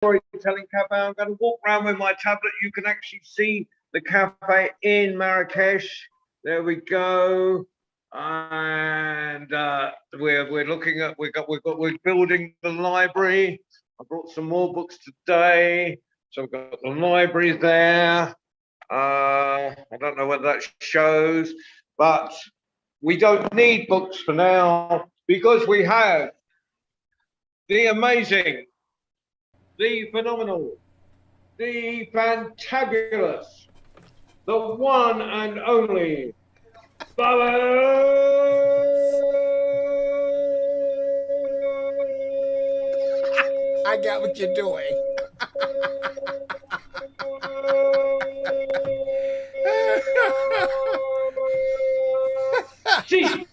Storytelling Cafe. I'm going to walk around with my tablet. You can actually see the cafe in Marrakesh. There we go. And we're looking at we're building the library. I brought some more books today. So we've got the library there. I don't know whether that shows, but we don't need books for now because we have the amazing, the phenomenal, the fantabulous, the one and only Baba. I got what you're doing. See.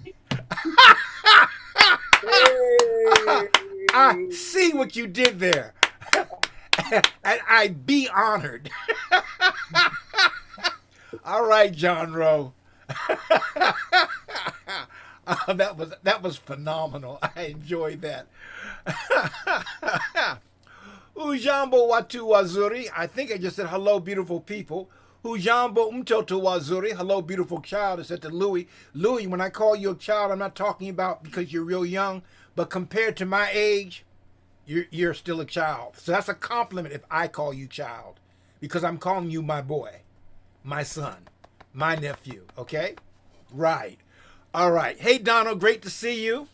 I see what you did there. And I be honored. All right, John Rowe. That was phenomenal. I enjoyed that. Ujambo watu wazuri. I think I just said hello, beautiful people. Ujambo mtoto wazuri. Hello, beautiful child. I said to Louis. Louis, when I call you a child, I'm not talking about because you're real young, but compared to my age, you're still a child. So that's a compliment if I call you child, because I'm calling you my boy, my son, my nephew. Okay? Right. All right. Hey, Donald, great to see you.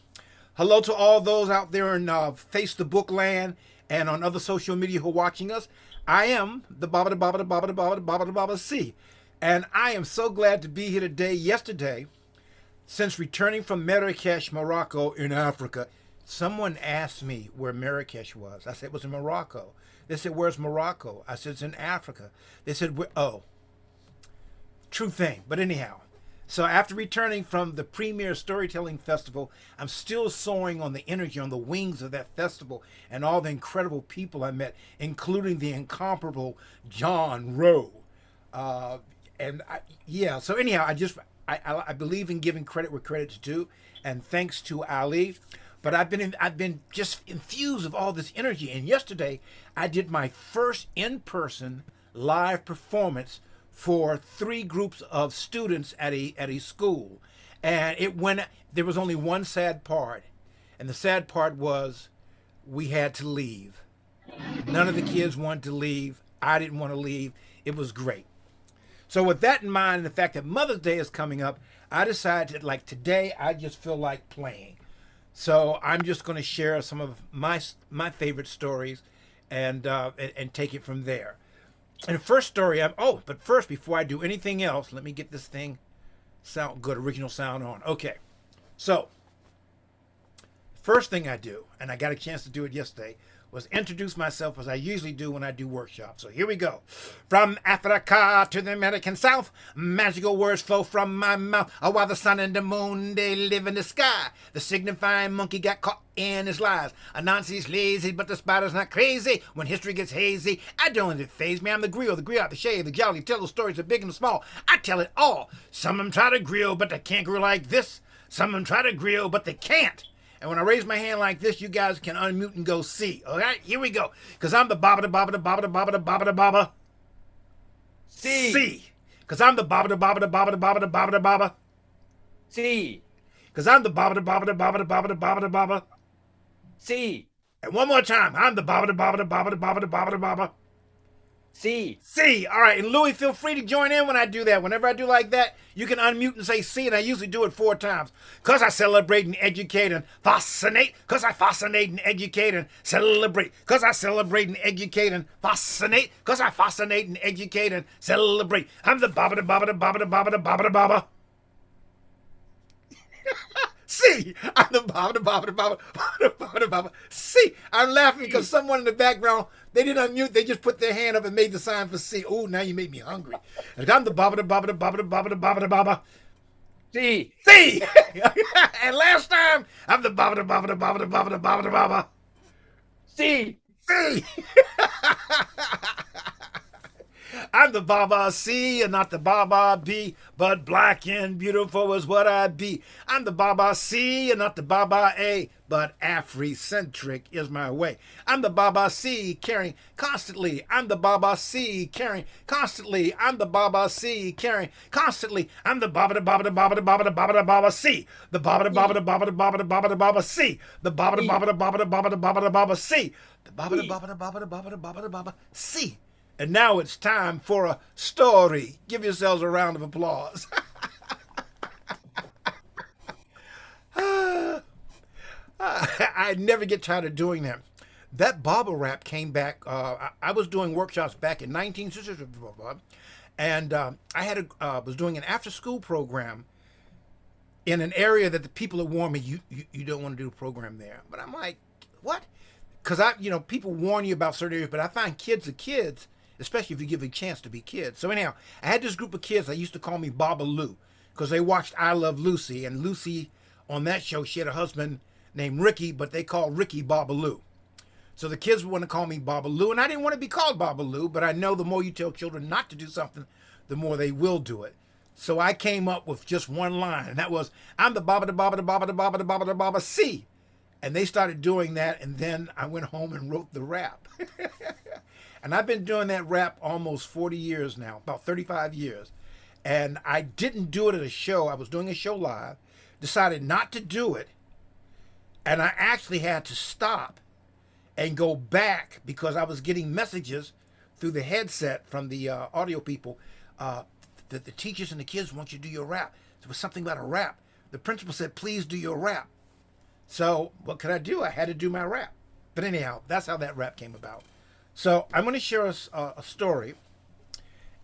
Hello to all those out there in Face the Book land and on other social media who are watching us. I am the Baba da Baba da Baba da Baba da Baba da Baba C. And I am so glad to be here today. Yesterday, since returning from Marrakesh, Morocco in Africa, someone asked me where Marrakesh was. I said it was in Morocco. They said, where's Morocco? I said, it's in Africa. They said, oh, true thing. But anyhow, so after returning from the premier storytelling festival, I'm still soaring on the energy, on the wings of that festival and all the incredible people I met, including the incomparable John Rowe. Yeah, so anyhow, I believe in giving credit where credit's due, and thanks to Ali. But I've been just infused with all this energy. And yesterday, I did my first in-person live performance for 3 groups of students at a school, and there was only one sad part, and the sad part was we had to leave. None of the kids wanted to leave. I didn't want to leave. It was great. So with that in mind, and the fact that Mother's Day is coming up, I decided that, like, today I just feel like playing. So I'm just going to share some of my favorite stories and take it from there. And the first story, but first, before I do anything else, let me get this thing sound good, original sound on. Okay, so first thing I do, and I got a chance to do it yesterday, was introduce myself as I usually do when I do workshops. So here we go. From Africa to the American South, magical words flow from my mouth. While the sun and the moon, they live in the sky. The signifying monkey got caught in his lies. Anansi's lazy, but the spider's not crazy. When history gets hazy, I don't let it faze me. I'm the griot, the shade, the jolly. Tell the stories are big and small. I tell it all. Some of them try to grill, but they can't grill like this. Some of them try to grill, but they can't. And when I raise my hand like this, you guys can unmute and go see. All right, here we go. Because I'm the Baba da Baba da Baba da Baba da Baba da Baba. See. Because I'm the Baba da Baba da Baba da Baba da Baba da Baba. See. Because I'm the Baba da Baba da Baba da Baba da Baba da Baba. See. And one more time. I'm the Baba da Baba da Baba da Baba da Baba da Baba. See. See. All right. And Louis, feel free to join in when I do that. Whenever I do like that, you can unmute and say see, and I usually do it 4 times. Because I celebrate and educate and fascinate. Because I fascinate and educate and celebrate. Because I celebrate and educate and fascinate. Because I fascinate and educate and celebrate. I'm the Baba da Baba da Baba da Baba da Baba da Baba. See, I'm the Baba da Baba da Baba da Baba da Baba. See, I'm laughing because someone in the background, they didn't unmute, they just put their hand up and made the sign for see. Oh, now you made me hungry. And I'm the Baba da Baba da Baba da Baba da Baba da Baba. See. See. And last time, I'm the Baba da Baba da Baba da Baba da Baba da Baba. See. See. I'm I'm the Baba C and not the Baba B, but black and beautiful is what I be. I'm the Baba C and not the Baba A, but Afrocentric is my way. I'm the Baba C caring constantly. I'm the Baba C caring constantly. I'm the Baba C caring constantly. I'm the Baba Baba C. The Baba Baba C. The Baba Baba C. The Baba C. And now it's time for a story. Give yourselves a round of applause. I never get tired of doing that. That Baba rap came back. I was doing workshops back in 1960, and I was doing an after-school program in an area that the people had warned me you don't want to do a program there. But I'm like, what? Because people warn you about certain areas, but I find kids are kids, especially if you give them a chance to be kids. So anyhow, I had this group of kids that used to call me Baba Lou because they watched I Love Lucy, and Lucy on that show, she had a husband named Ricky, but they called Ricky Baba Lou. So the kids would want to call me Baba Lou, and I didn't want to be called Baba Lou, but I know the more you tell children not to do something, the more they will do it. So I came up with just one line, and that was, I'm the Baba C. And they started doing that, and then I went home and wrote the rap. And I've been doing that rap almost 40 years now, about 35 years. And I didn't do it at a show. I was doing a show live, decided not to do it, and I actually had to stop and go back because I was getting messages through the headset from the audio people that the teachers and the kids want you to do your rap. There was something about a rap. The principal said, please do your rap. So what could I do? I had to do my rap. But anyhow, that's how that rap came about. So I'm going to share us a story.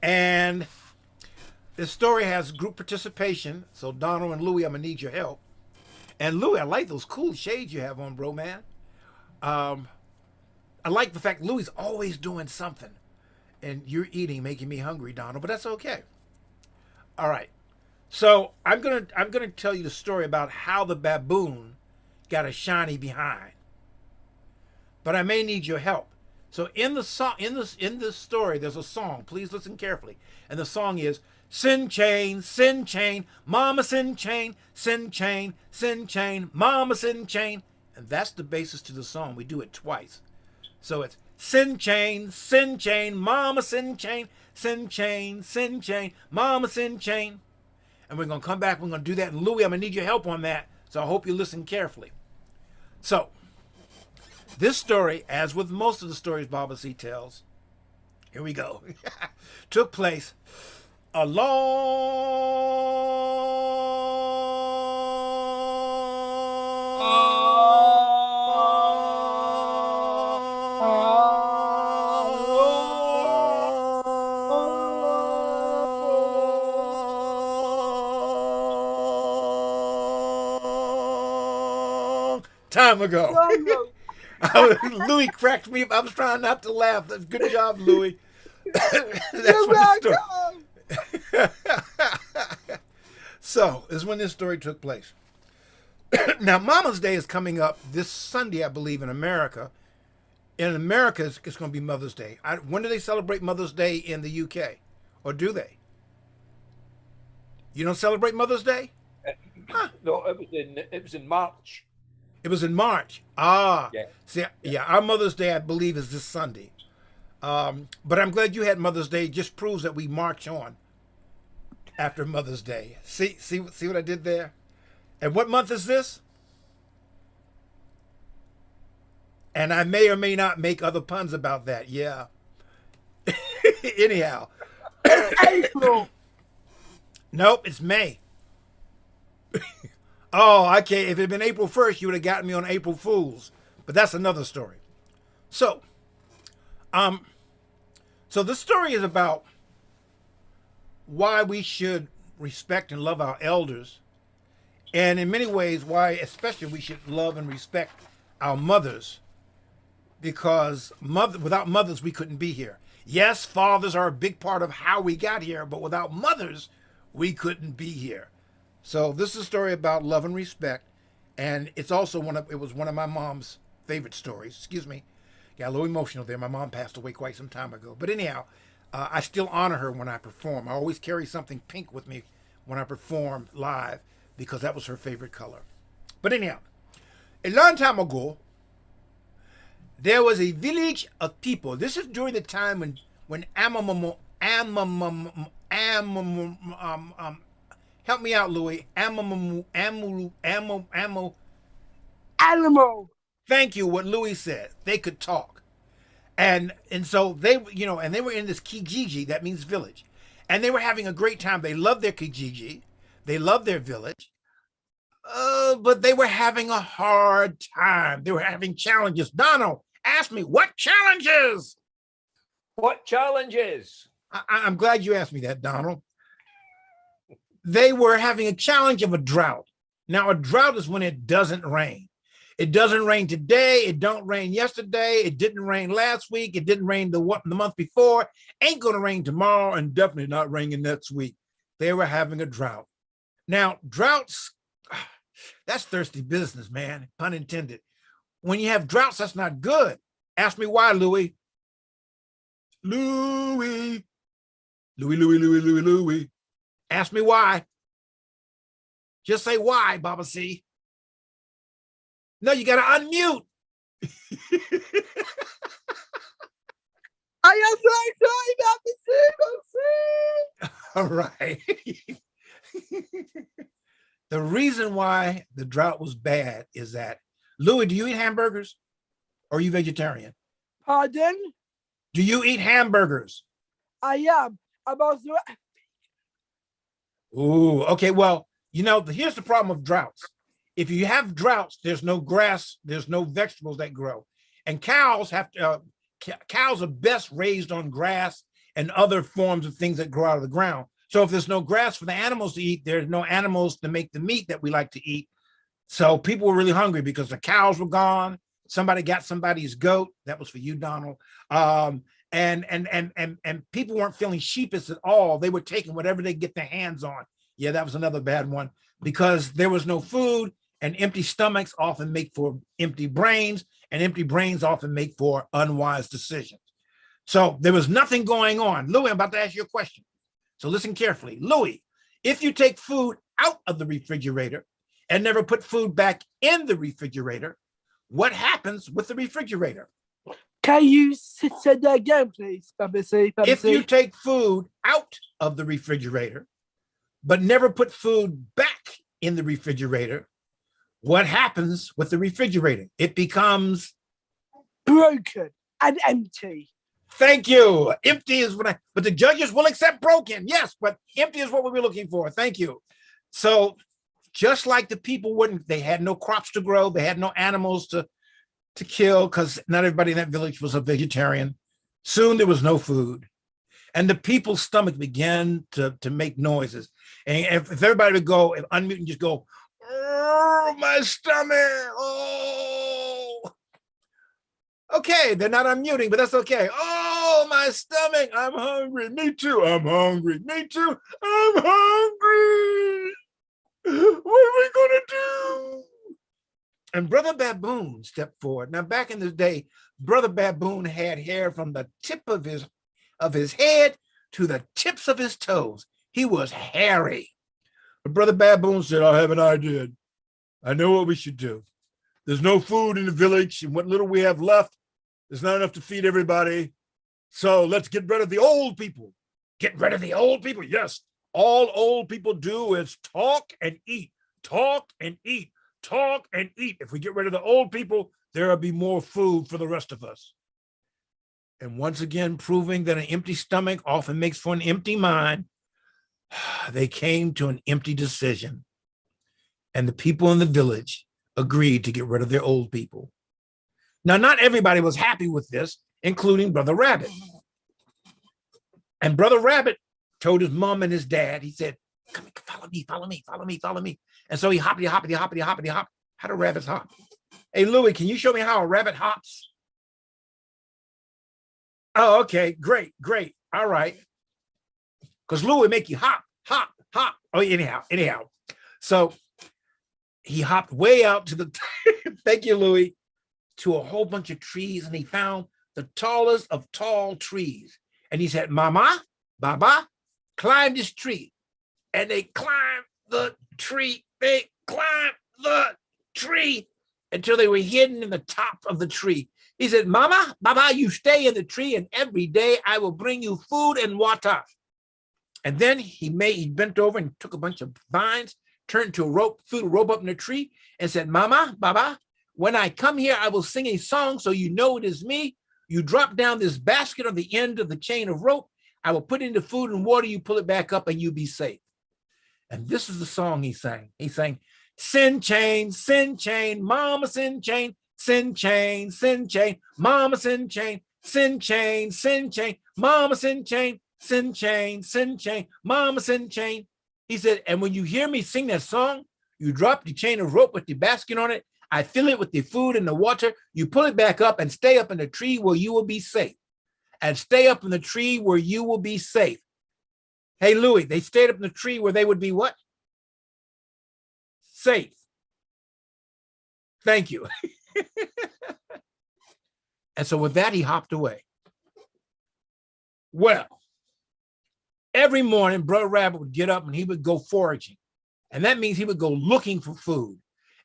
And this story has group participation. So Donald and Louie, I'm going to need your help. And Louie, I like those cool shades you have on, bro, man. I like the fact Louie's always doing something. And you're eating, making me hungry, Donald, but that's okay. All right. So I'm gonna tell you the story about how the baboon got a shiny behind. But I may need your help. So in the song, in this story, there's a song. Please listen carefully. And the song is sin chain, mama sin chain, mama sin chain. And that's the basis to the song. We do it twice. So it's sin chain, mama sin chain, mama sin chain. And we're going to come back. We're going to do that. And Louie, I'm going to need your help on that. So I hope you listen carefully. So this story, as with most of the stories Baba C tells, here we go, took place a long time ago. Louie cracked me up. I was trying not to laugh. Good job, Louie. That's what the story. So, this is when this story took place. Now, Mama's Day is coming up this Sunday, I believe, in America. In America, it's going to be Mother's Day. When do they celebrate Mother's Day in the UK? Or do they? You don't celebrate Mother's Day? Huh. No, it was in March. It was in March. Ah. Yeah. See, yeah, our Mother's Day, I believe, is this Sunday. But I'm glad you had Mother's Day. It just proves that we march on after Mother's Day. See what I did there? And what month is this? And I may or may not make other puns about that. Yeah. Anyhow. April. Nope, it's May. Oh, okay. If it had been April 1st, you would have gotten me on April Fools. But that's another story. So this story is about why we should respect and love our elders. And in many ways, why especially we should love and respect our mothers. Because without mothers, we couldn't be here. Yes, fathers are a big part of how we got here, but without mothers, we couldn't be here. So this is a story about love and respect, and it's also it was one of my mom's favorite stories. Excuse me, got a little emotional there. My mom passed away quite some time ago. But anyhow, I still honor her when I perform. I always carry something pink with me when I perform live because that was her favorite color. But anyhow, a long time ago, there was a village of people. This is during the time when help me out, Louis. Animal. Thank you. What Louis said, they could talk, and so they, and they were in this Kijiji. That means village, and they were having a great time. They loved their Kijiji, they loved their village, but they were having a hard time. They were having challenges. Donald asked me, "What challenges?" What challenges? I'm glad you asked me that, Donald. They were having a challenge of a drought. Now, a drought is when it doesn't rain. It doesn't rain today. It don't rain yesterday. It didn't rain last week. It didn't rain the month before. Ain't going to rain tomorrow, and definitely not raining next week. They were having a drought. Now, droughts, that's thirsty business, man. Pun intended. When you have droughts, that's not good. Ask me why, Louis. Louis. Ask me why. Just say why, Baba C. No, you got to unmute. I am so excited, Baba C. All right. The reason why the drought was bad is that, Louis, do you eat hamburgers? Or are you vegetarian? Pardon? Do you eat hamburgers? I am. I'm also. Ooh, okay. Well, here's the problem with droughts. If you have droughts, there's no grass, there's no vegetables that grow. And cows cows are best raised on grass and other forms of things that grow out of the ground. So if there's no grass for the animals to eat, there's no animals to make the meat that we like to eat. So people were really hungry because the cows were gone. Somebody got somebody's goat. That was for you, Donald. And people weren't feeling sheepish at all. They were taking whatever they get their hands on. Yeah, that was another bad one because there was no food, and empty stomachs often make for empty brains, and empty brains often make for unwise decisions. So there was nothing going on. Louis, I'm about to ask you a question. So listen carefully. Louis, if you take food out of the refrigerator and never put food back in the refrigerator, what happens with the refrigerator? Can you say that again, please, Baba C? If you take food out of the refrigerator, but never put food back in the refrigerator, what happens with the refrigerator? It becomes broken and empty. Thank you. Empty is but the judges will accept broken. Yes, but empty is what we're looking for. Thank you. So just like the people they had no crops to grow, they had no animals to kill because not everybody in that village was a vegetarian. Soon there was no food. And the people's stomach began to make noises. And if everybody would go and unmute and just go, oh, my stomach, oh. Okay, they're not unmuting, but that's okay. Oh, my stomach, I'm hungry. Me too, I'm hungry. Me too, I'm hungry. What are we gonna do? And Brother Baboon stepped forward. Now, back in the day, Brother Baboon had hair from the tip of his head to the tips of his toes. He was hairy. But Brother Baboon said, I have an idea. I know what we should do. There's no food in the village, and what little we have left, there's not enough to feed everybody. So let's get rid of the old people. Get rid of the old people? Yes. All old people do is talk and eat, talk and eat, talk and eat. If we get rid of the old people, there'll be more food for the rest of us. And once again, proving that an empty stomach often makes for an empty mind, they came to an empty decision. And the people in the village agreed to get rid of their old people. Now, not everybody was happy with this, including Brother Rabbit. And Brother Rabbit told his mom and his dad, he said, come, follow me, follow me, follow me, follow me. And so he hoppity, hoppity, hoppity, hoppity, hop. How do rabbits hop? Hey, Louis, can you show me how a rabbit hops? Oh, okay, great, great. All right. Because Louis make you hop, hop, hop. Oh, anyhow. So he hopped way out to the, thank you, Louis, to a whole bunch of trees, and he found the tallest of tall trees. And he said, Mama, Baba, climb this tree. And they climbed the tree. They climbed the tree until they were hidden in the top of the tree. He said, Mama, Baba, you stay in the tree, and every day I will bring you food and water. And then he bent over and took a bunch of vines, turned into a rope, threw the rope up in the tree, and said, Mama, Baba, when I come here, I will sing a song so you know it is me. You drop down this basket on the end of the chain of rope. I will put in the food and water. You pull it back up and you'll be safe. And this is the song he sang. He sang, sin chain, mama sin chain, sin chain, mama sin chain, sin chain, mama sin chain, sin chain, mama sin chain. He said, and when you hear me sing that song, you drop the chain of rope with the basket on it. I fill it with the food and the water. You pull it back up and stay up in the tree where you will be safe. And stay up in the tree where you will be safe. Hey, Louis, they stayed up in the tree where they would be what? Safe. Thank you. And so with that, he hopped away. Well, every morning, Brother Rabbit would get up and he would go foraging. And that means he would go looking for food.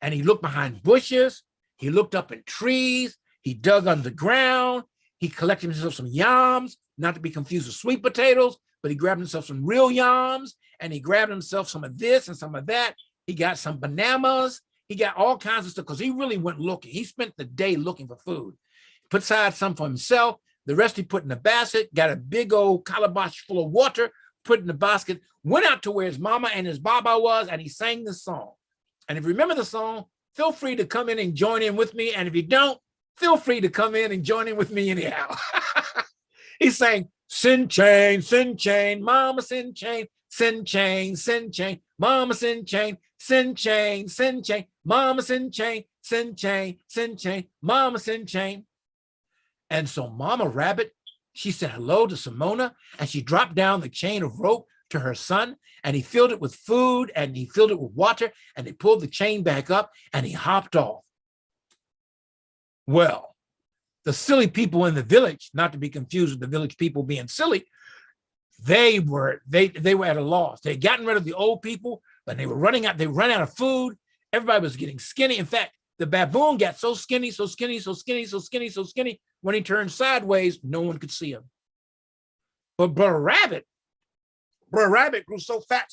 And he looked behind bushes. He looked up in trees. He dug underground. He collected himself some yams, not to be confused with sweet potatoes, but he grabbed himself some real yams, and he grabbed himself some of this and some of that. He got some bananas. He got all kinds of stuff because he really went looking. He spent the day looking for food. Put aside some for himself. The rest he put in the basket, got a big old calabash full of water, put in the basket, went out to where his mama and his baba was, and he sang this song. And if you remember the song, feel free to come in and join in with me. And if you don't, feel free to come in and join in with me anyhow. He's saying, sin chain, mama sin chain, mama sin chain, mama sin chain, mama sin chain. And so Mama Rabbit, she said hello to Simona, and she dropped down the chain of rope to her son, and he filled it with food and he filled it with water, and they pulled the chain back up and he hopped off. Well, the silly people in the village, not to be confused with the village people being silly, they were at a loss. They had gotten rid of the old people, but they ran out of food. Everybody was getting skinny. In fact, the baboon got so skinny. When he turned sideways, no one could see him. But Brother Rabbit grew so fat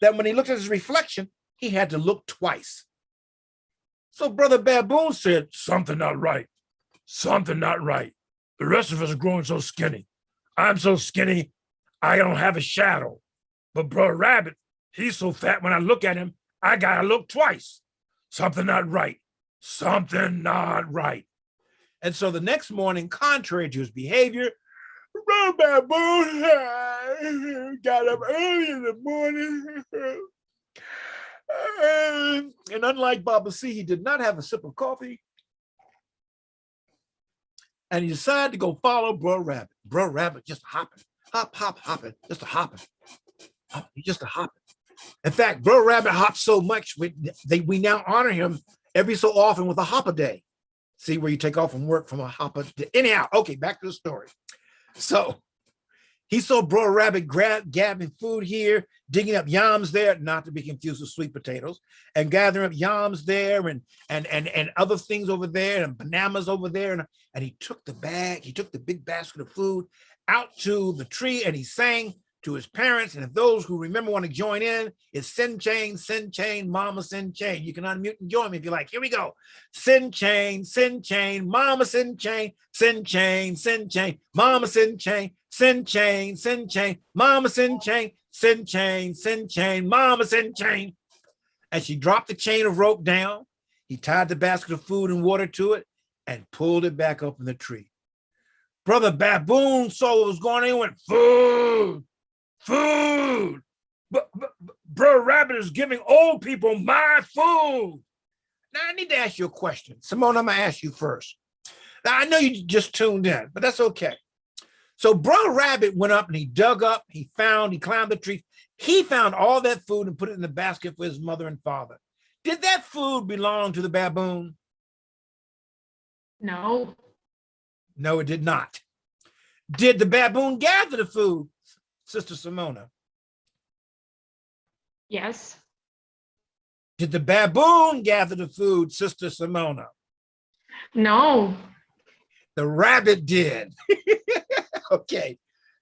that when he looked at his reflection, he had to look twice. So Brother Baboon said, something not right. The rest of us are growing so skinny. I'm so skinny, I don't have a shadow. But Brother Rabbit, he's so fat, when I look at him, I gotta look twice. Something not right. And so the next morning, contrary to his behavior, Brother Baboon got up early in the morning. And unlike Baba C, he did not have a sip of coffee. And he decided to go follow Brother Rabbit. Brother Rabbit just hopping, hopping, just a hopping. Just a hopping. In fact, Brother Rabbit hopped so much, we now honor him every so often with a hopper day. See, where you take off from work from a hopper day. Anyhow, okay, back to the story. So he saw Brother Rabbit gathering food here, digging up yams there, not to be confused with sweet potatoes, and gathering up yams there and other things over there and bananas over there. And he took the big basket of food out to the tree, and he sang to his parents. And if those who remember want to join in, it's sin chain, mama sin chain. You can unmute and join me if you like. Here we go. Sin chain, mama sin chain, mama sin chain, mama sin chain, mama sin chain. And she dropped the chain of rope down. He tied the basket of food and water to it and pulled it back up in the tree. Brother Baboon saw what was going on and went, food. But Brother Rabbit is giving old people my food. Now, I need to ask you a question. Simone, I'm going to ask you first. Now, I know you just tuned in, but that's okay. So Brother Rabbit went up and he dug up, he climbed the tree. He found all that food and put it in the basket for his mother and father. Did that food belong to the baboon? No. No, it did not. Did the baboon gather the food, Sister Simona? Yes. Did the baboon gather the food, Sister Simona? No. The rabbit did. Okay.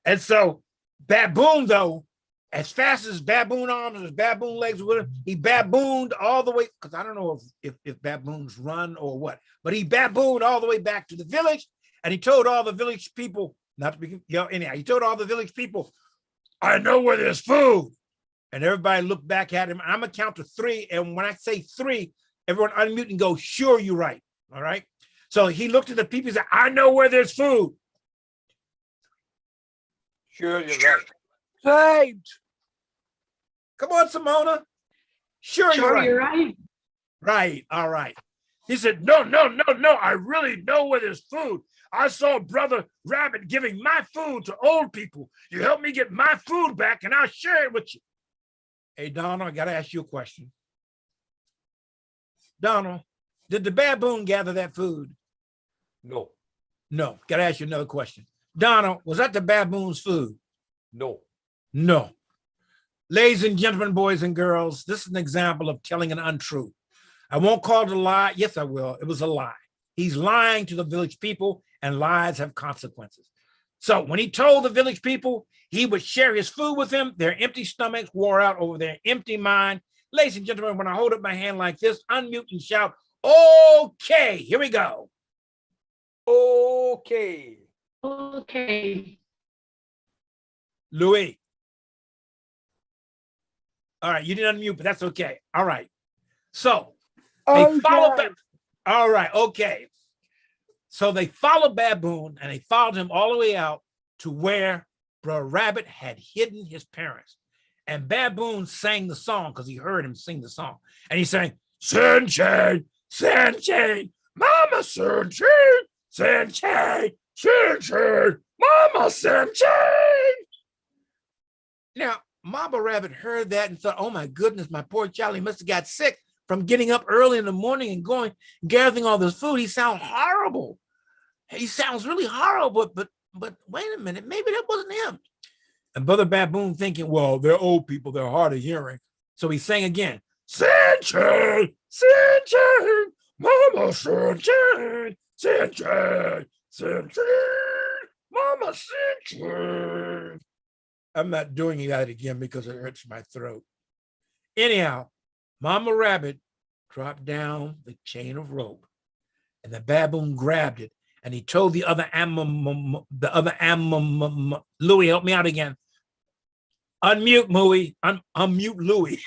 And so baboon, though, as fast as baboon arms and his baboon legs were, he babooned all the way, because I don't know if baboons run or what, but he babooned all the way back to the village, and he told all the village people, not to be, anyhow, he told all the village people, I know where there's food. And everybody looked back at him. I'm gonna count to 3. And when I say 3, everyone unmute and go, sure, you're right. All right. So he looked at the people and said, I know where there's food. Sure, you're right. Right. Come on, Simona. Sure, Sure, you're right. you're right. Right. All right. He said, no. I really know where there's food. I saw Brother Rabbit giving my food to old people. You help me get my food back and I'll share it with you. Hey, Donald, I got to ask you a question. Donald, did the baboon gather that food? No, No. Got to ask you another question. Donald, was that the baboon's food? no. No. Ladies and gentlemen, boys and girls, this is an example of telling an untruth. I won't call it a lie. Yes, I will. It was a lie. He's lying to the village people, and lies have consequences. So when he told the village people he would share his food with them, their empty stomachs wore out over their empty mind. Ladies and gentlemen, when I hold up my hand like this, unmute and shout, okay, here we go. Okay. Okay. Louis. All right, you didn't unmute, but that's okay. All right. So they followed back. All right, okay. So they followed Baboon and they followed him all the way out to where Brother Rabbit had hidden his parents. And Baboon sang the song because he heard him sing the song. And he sang, Sunshine, sunshine, Mama sunshine, sunshine, sunshine, Mama sunshine. Now, Mama Rabbit heard that and thought, oh my goodness, my poor child, he must have got sick from getting up early in the morning and going, gathering all this food. He sounds horrible. He sounds really horrible, but wait a minute, maybe that wasn't him. And Brother Baboon thinking, well, they're old people, they're hard of hearing. So he sang again, Sunshine, sunshine, Mama sunshine, sunshine, sunshine, Mama sunshine. I'm not doing that again because it hurts my throat. Anyhow, Mama Rabbit dropped down the chain of rope and the baboon grabbed it and he told the other animal, Louis, help me out again. Unmute, Louis. Unmute, Louis.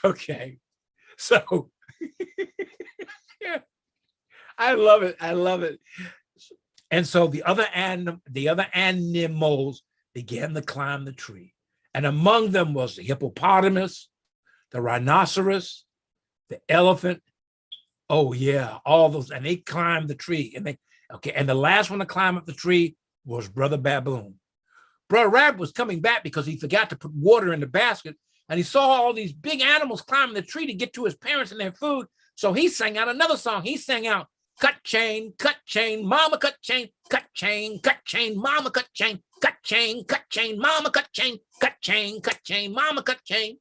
Okay. So I love it. I love it. And so the other animals began to climb the tree. And among them was the hippopotamus, the rhinoceros, the elephant. Oh yeah, all those. And they climbed the tree. And the last one to climb up the tree was Brother Baboon. Brother Rabbit was coming back because he forgot to put water in the basket. And he saw all these big animals climbing the tree to get to his parents and their food. So he sang out another song. He sang out, cut chain, mama cut chain, mama cut chain, mama cut chain, mama cut chain.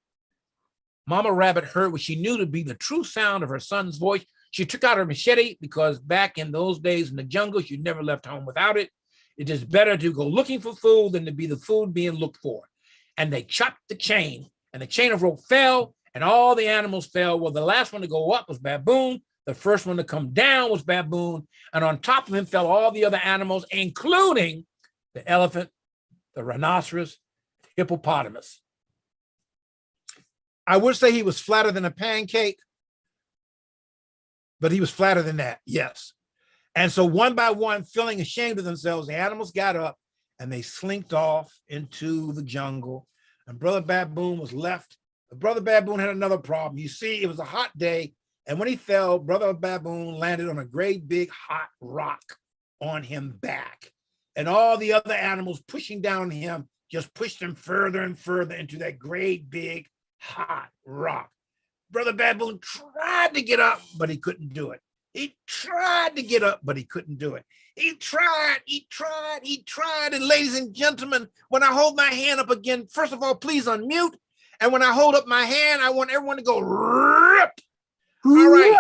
Mama Rabbit heard what she knew to be the true sound of her son's voice. She took out her machete because back in those days in the jungle, she never left home without it. It is better to go looking for food than to be the food being looked for. And they chopped the chain and the chain of rope fell and all the animals fell. Well, the last one to go up was Baboon. The first one to come down was Baboon. And on top of him fell all the other animals, including the elephant, the rhinoceros, the hippopotamus. I would say he was flatter than a pancake, but he was flatter than that, yes. And so one by one, feeling ashamed of themselves, the animals got up and they slinked off into the jungle. And Brother Baboon was left. But Brother Baboon had another problem. You see, it was a hot day. And when he fell, Brother Baboon landed on a great big hot rock on him back. And all the other animals pushing down him just pushed him further and further into that great big hot rock. Brother Baboon tried to get up, but he couldn't do it. He tried to get up, but he couldn't do it. He tried. And ladies and gentlemen, when I hold my hand up again, first of all, please unmute. And when I hold up my hand, I want everyone to go rip. All right.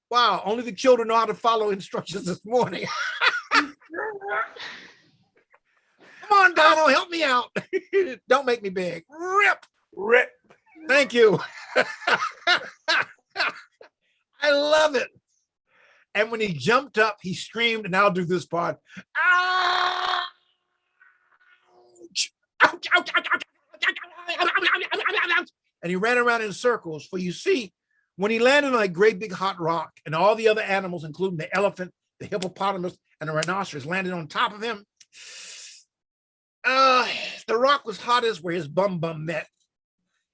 Wow, only the children know how to follow instructions this morning. Come on, Donald, help me out. Don't make me beg. Rip. Thank you. I love it. And when he jumped up, he screamed, and I'll do this part. Ouch! Ouch, ouch, ouch, ouch, ouch. And he ran around in circles. For you see, when he landed on a great big hot rock, and all the other animals, including the elephant, the hippopotamus, and the rhinoceros, landed on top of him, the rock was hottest where his bum met.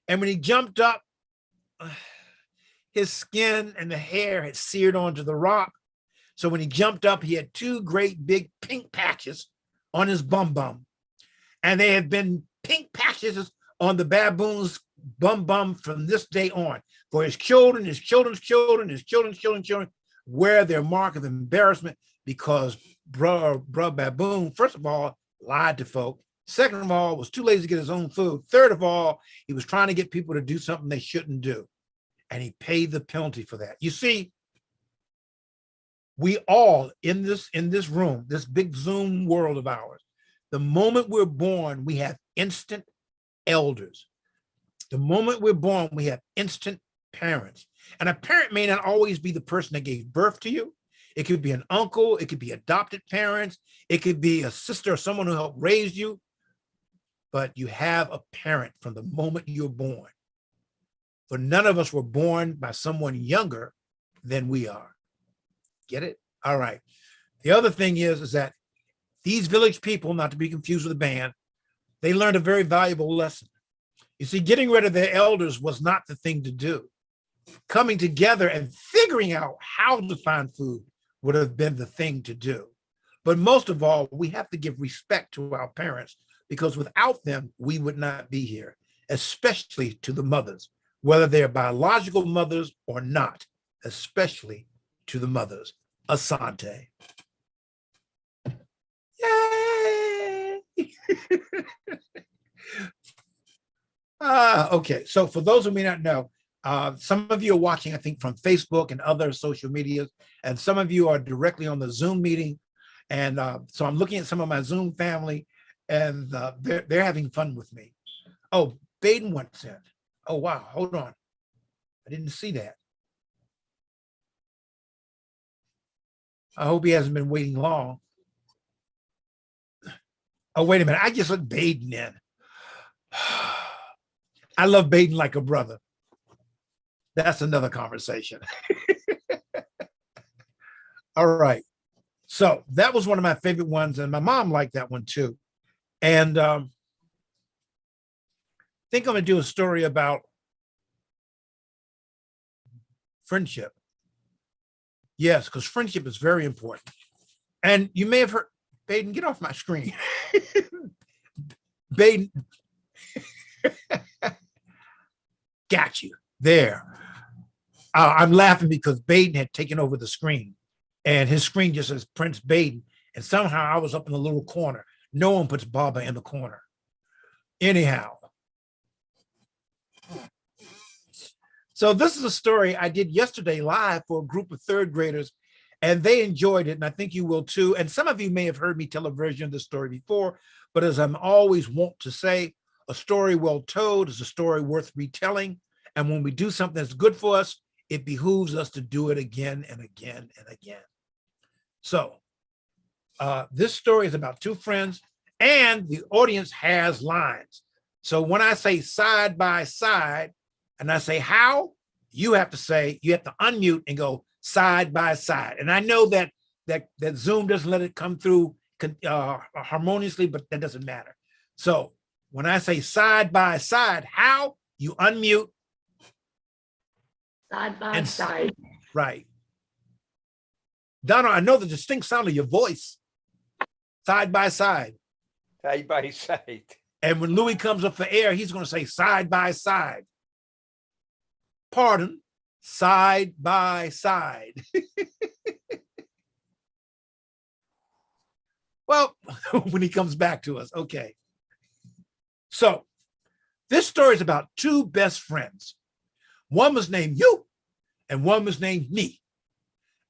And when he jumped up, his skin and the hair had seared onto the rock. So when he jumped up, he had two great big pink patches on his bum. And they have been pink patches on the baboon's bum from this day on. For his children, his children's children, his children's children wear their mark of embarrassment because bruh baboon, first of all, lied to folk. Second of all, was too lazy to get his own food. Third of all, he was trying to get people to do something they shouldn't do. And he paid the penalty for that. You see, we all in this room, this big Zoom world of ours, the moment we're born, we have instant elders. The moment we're born, we have instant parents. And a parent may not always be the person that gave birth to you. It could be an uncle, it could be adopted parents, it could be a sister or someone who helped raise you. But you have a parent from the moment you're born. For none of us were born by someone younger than we are. Get it? All right. The other thing is that these village people, not to be confused with the band, they learned a very valuable lesson. You see, getting rid of their elders was not the thing to do. Coming together and figuring out how to find food would have been the thing to do. But most of all, we have to give respect to our parents, because without them, we would not be here, especially to the mothers, whether they're biological mothers or not, especially to the mothers. Asante. Yay! Okay, so for those who may not know, some of you are watching, I think, from Facebook and other social medias, and some of you are directly on the Zoom meeting. And so I'm looking at some of my Zoom family, and they're having fun with me. Oh, Baden wants in. Oh, wow, hold on. I didn't see that. I hope he hasn't been waiting long. Oh, wait a minute. I just let Baden in. I love Baden like a brother. That's another conversation. All right. So that was one of my favorite ones. And my mom liked that one too. And I think I'm going to do a story about friendship. Yes, because friendship is very important. And you may have heard, Baden, get off my screen. Baden. Got you. There. I'm laughing because Baden had taken over the screen. And his screen just says Prince Baden. And somehow I was up in the little corner. No one puts Baba in the corner. Anyhow. So this is a story I did yesterday live for a group of third graders, and they enjoyed it, and I think you will too. And some of you may have heard me tell a version of this story before, but as I'm always wont to say, a story well told is a story worth retelling. And when we do something that's good for us, it behooves us to do it again and again and again. So this story is about two friends, and the audience has lines. So when I say side by side, and I say how, you have to unmute and go side by side. And I know that Zoom doesn't let it come through harmoniously, but that doesn't matter. So when I say side by side, how, you unmute. Side by side. Right. Donna, I know the distinct sound of your voice. Side by side. Side by side. And when Louis comes up for air, he's going to say side by side. Pardon, side by side. Well, when he comes back to us, okay. So this story is about two best friends. One was named you and one was named me.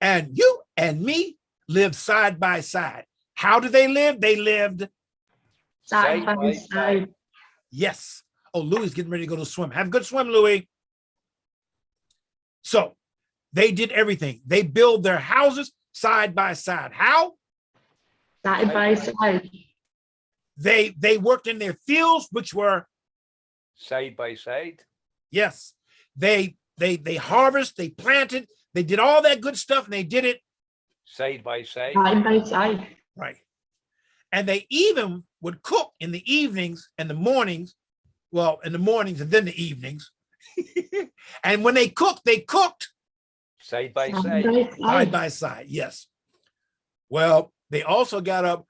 And you and me lived side by side. How did they live? They lived Side by side. yes. Oh, Louis is getting ready to go to swim. Have a good swim, Louis. So they did everything. They build their houses side by side. How? Side by side. They worked in their fields, which were Side by side. yes. They harvest, they planted, they did all that good stuff, and they did it Side by side. Side by side. right. And they even would cook in the evenings and the mornings. Well, in the mornings and then the evenings. And when they cooked Side by Side side. by side side. by side. Yes. Well, they also got up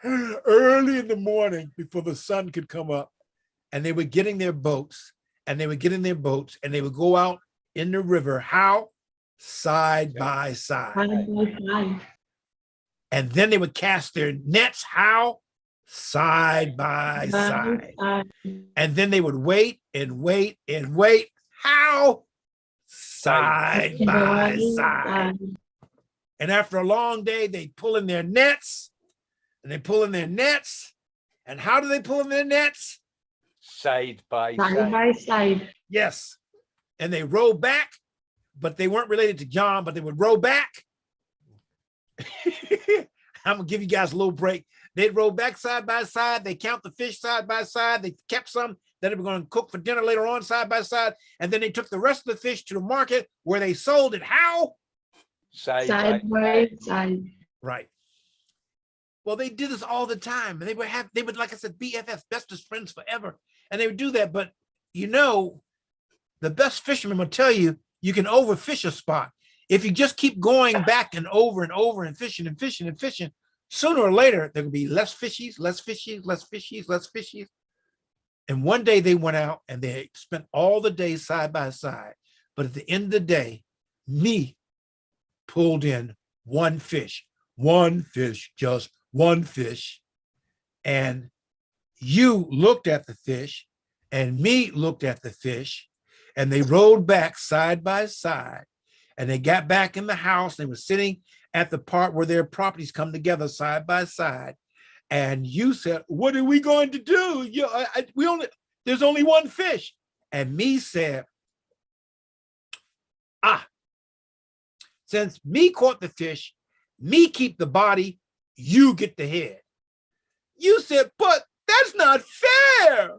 early in the morning before the sun could come up, and they were getting their boats, and they would go out in the river. How? Side by side. Side by side. And then they would cast their nets. How? Side by side. And then they would wait and wait and wait. How? Side by side. And after a long day, they pull in their nets. And And how do they pull in their nets? Side by Side side. by side. Yes. And they row back, but they weren't related to John, but they would row back. I'm gonna give you guys a little break. They'd row back side by side. They count the fish side by side. They kept some that they were going to cook for dinner later on side by side. And then they took the rest of the fish to the market where they sold it. How? Side Side by by side. Right. Well, they did this all the time. And they would, like I said, BFFs, bestest friends forever. And they would do that. But you know, the best fisherman will tell you, you can overfish a spot. If you just keep going back and over and fishing and fishing and fishing, sooner or later, there will be less fishies, less fishies, less fishies, less fishies. And one day they went out and they spent all the days side by side. But at the end of the day, me pulled in one fish, just one fish. And you looked at the fish and me looked at the fish, and they rode back side by side. And they got back in the house. They were sitting at the part where their properties come together side by side. And you said, what are we going to do? There's only one fish. And me said, since me caught the fish, me keep the body, you get the head. You said, but that's not fair.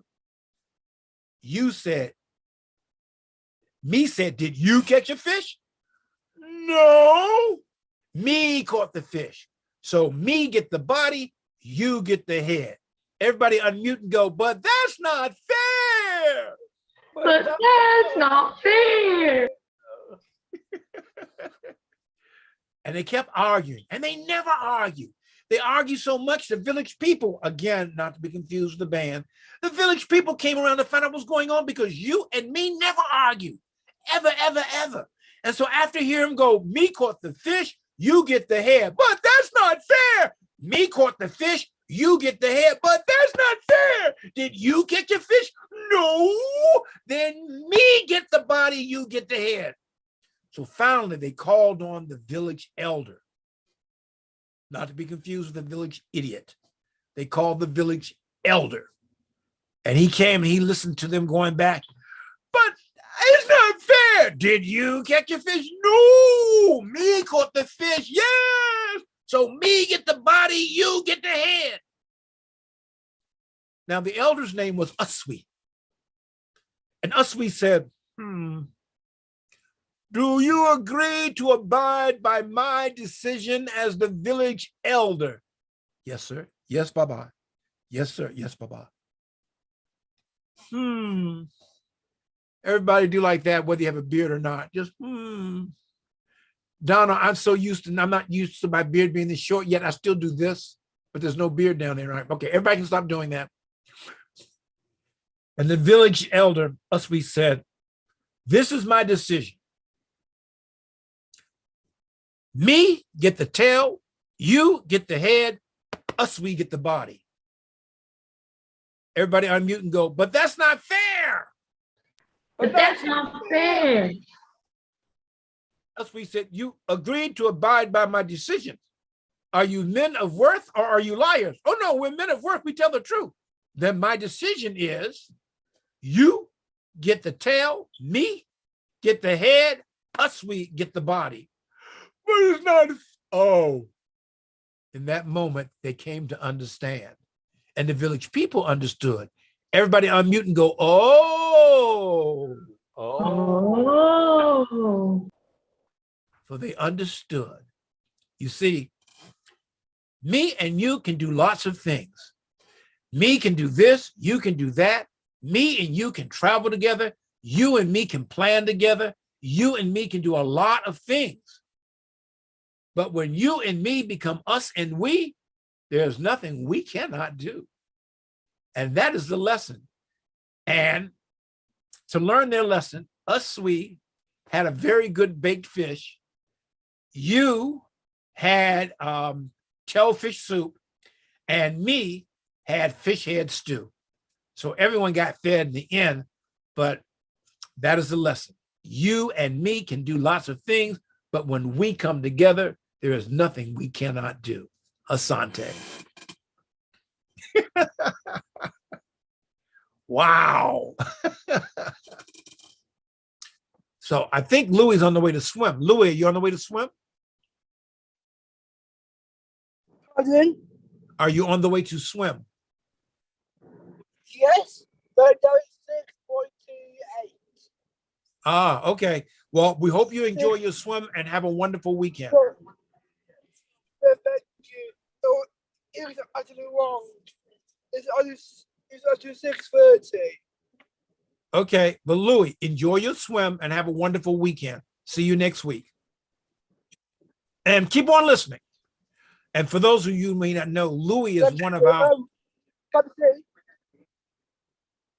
Me said, did you catch a fish? No. Me caught the fish. So me get the body, you get the head. Everybody unmute and go, but that's not fair. But that's not fair. And they kept arguing, and they never argue. They argue so much, the village people, again, not to be confused with the band, the village people came around to find out what's going on because you and me never argue, ever, ever, ever. And so after hearing him go, me caught the fish, you get the head, but that's not fair. Me caught the fish, you get the head, but that's not fair. Did you catch a fish? No. Then me get the body, you get the head. So finally, they called on the village elder, not to be confused with the village idiot. They called the village elder. And he came and he listened to them going back, but it's not fair. Did you catch a fish? No, me caught the fish. Yes. So me get the body, you get the head. Now the elder's name was Uswe. And Uswe said, do you agree to abide by my decision as the village elder? Yes, sir. Yes, Baba. Yes, sir. Yes, Baba. Everybody do like that, whether you have a beard or not. Just, Donna, I'm not used to my beard being this short yet. I still do this, but there's no beard down there, right? Okay, everybody can stop doing that. And the village elder, we said, this is my decision. Me get the tail, you get the head, we get the body. Everybody unmute and go, but that's not fair. But that's not fair. We said, you agreed to abide by my decisions. Are you men of worth or are you liars? Oh no, we're men of worth, we tell the truth. Then my decision is you get the tail, me get the head, we get the body. But it's not, in that moment, they came to understand. And the village people understood. Everybody unmute and go, oh. Oh. So they understood. You see, me and you can do lots of things. Me can do this, you can do that. Me and you can travel together. You and me can plan together. You and me can do a lot of things. But when you and me become us and we, there's nothing we cannot do. And that is the lesson. And to learn their lesson, we had a very good baked fish. You had shellfish soup, and me had fish head stew. So everyone got fed in the end, but that is the lesson. You and me can do lots of things, but when we come together, there is nothing we cannot do. Asante. Wow. So I think Louis is on the way to swim. Louis, are you on the way to swim? Pardon? Are you on the way to swim? Yes, but that is 6:48. Ah, okay. Well, we hope you enjoy your swim and have a wonderful weekend. Thank you. So it was actually wrong. It's actually 6:30. Okay, but Louis, enjoy your swim and have a wonderful weekend. See you next week. And keep on listening. And for those of you who may not know, Louis is one of our... Captain,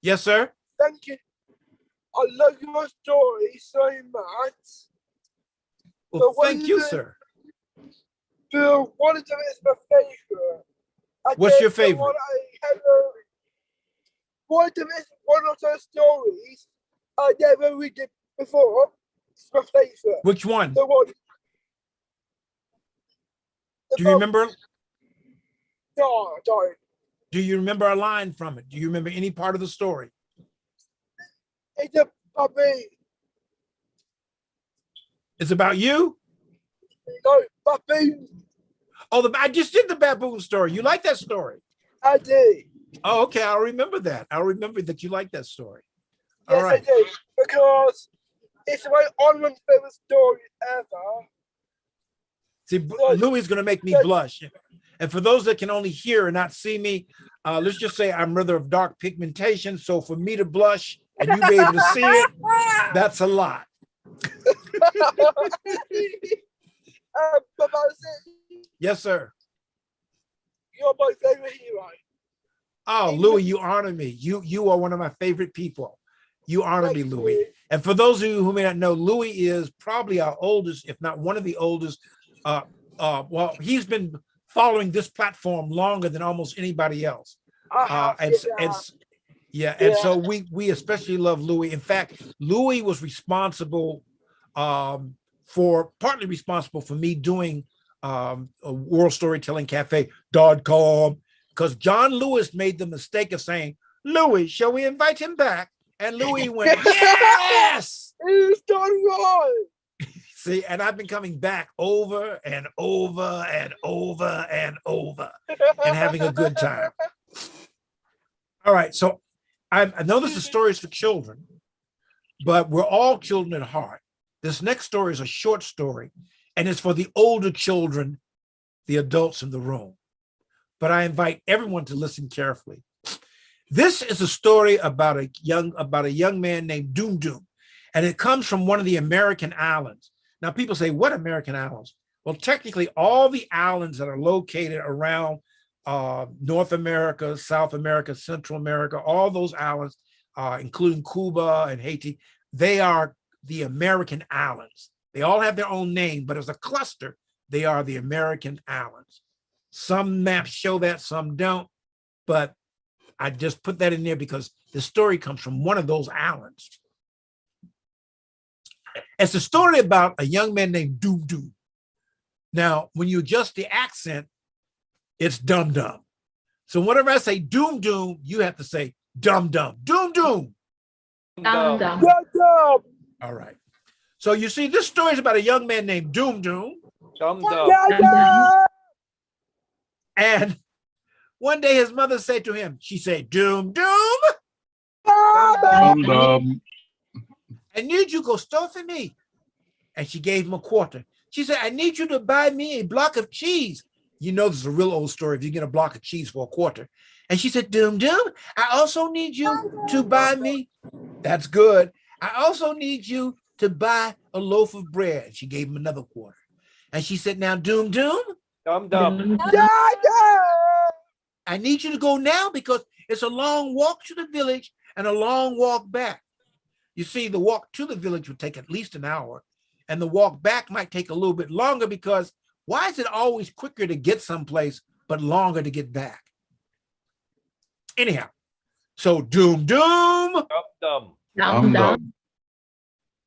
Yes, sir? thank you. I love your story so much. Well, But thank you, sir. One of them is my favorite. What's your favorite? One of them is one of those stories I never read it before. It's my favorite. Which one? The one. Do you remember? No, I don't. Do you remember a line from it? Do you remember any part of the story? It's a puppy. It's about you? No, baboon. Oh, I just did the baboon story. You like that story? I do. Oh, okay. I'll remember that. I'll remember that you like that story. Yes, All right. I do. Because it's my only favorite story ever. See, Louis is going to make me blush. And for those that can only hear and not see me, let's just say I'm rather of dark pigmentation. So for me to blush and you be able to see it, that's a lot. Yes, sir. You're my favorite hero. Oh, Louis, you honor me. You are one of my favorite people. You honor me, Louis. And for those of you who may not know, Louis is probably our oldest, if not one of the oldest. Well, he's been following this platform longer than almost anybody else. And so we especially love Louis. In fact, Louis was responsible partly responsible for me doing a World Storytelling Cafe.com, because John Lewis made the mistake of saying, Louis, shall we invite him back? And Louis went, yes! It's done right. See, and I've been coming back over and over and over and over and having a good time. All right, so I know this is stories for children, but we're all children at heart. This next story is a short story, and it's for the older children, the adults in the room. But I invite everyone to listen carefully. This is a story about a young man named Doom Doom, and it comes from one of the American islands. Now, people say, what American islands? Well, technically, all the islands that are located around North America, South America, Central America, all those islands, including Cuba and Haiti, they are the American islands. They all have their own name, but as a cluster, they are the American islands. Some maps show that, some don't, but I just put that in there because the story comes from one of those islands. It's a story about a young man named Doom Doom. Now, when you adjust the accent, it's Dum Dum. So whenever I say Doom Doom, you have to say Dum Dum. Doom Doom. Dum dum. Dum. All right. So you see, this story is about a young man named Doom Doom. Dum dum. Dum. And one day his mother said to him, she said, Doom Doom, Dum. I need you to go store for me. And she gave him a quarter. She said, I need you to buy me a block of cheese. You know, this is a real old story if you get a block of cheese for a quarter. And she said, Doom Doom, I also need you to buy me. That's good. I also need you to buy a loaf of bread. She gave him another quarter. And she said, now, Doom Doom, Dum dum. I need you to go now because it's a long walk to the village and a long walk back. You see, the walk to the village would take at least an hour, and the walk back might take a little bit longer because why is it always quicker to get someplace but longer to get back? Anyhow, so Doom Doom, Dum dum. Dum dum.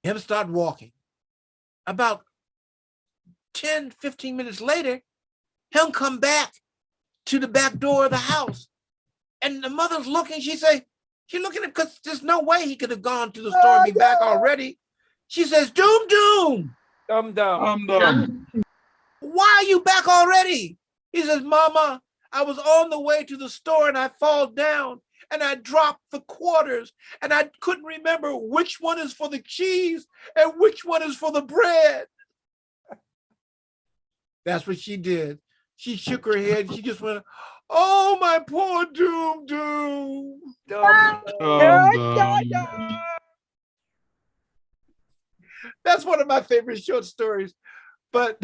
him start walking. About 10, 15 minutes later, him come back to the back door of the house. And the mother's looking, she's looking at him because there's no way he could have gone to the store and be back already. She says, Doom Doom, Dum dum. Dum. why are you back already? He says, Mama, I was on the way to the store and I fall down and I dropped the quarters and I couldn't remember which one is for the cheese and which one is for the bread. That's what she did. She shook her head. She just went, oh, my poor Doom Doom. Dum dum. Dum. That's one of my favorite short stories. But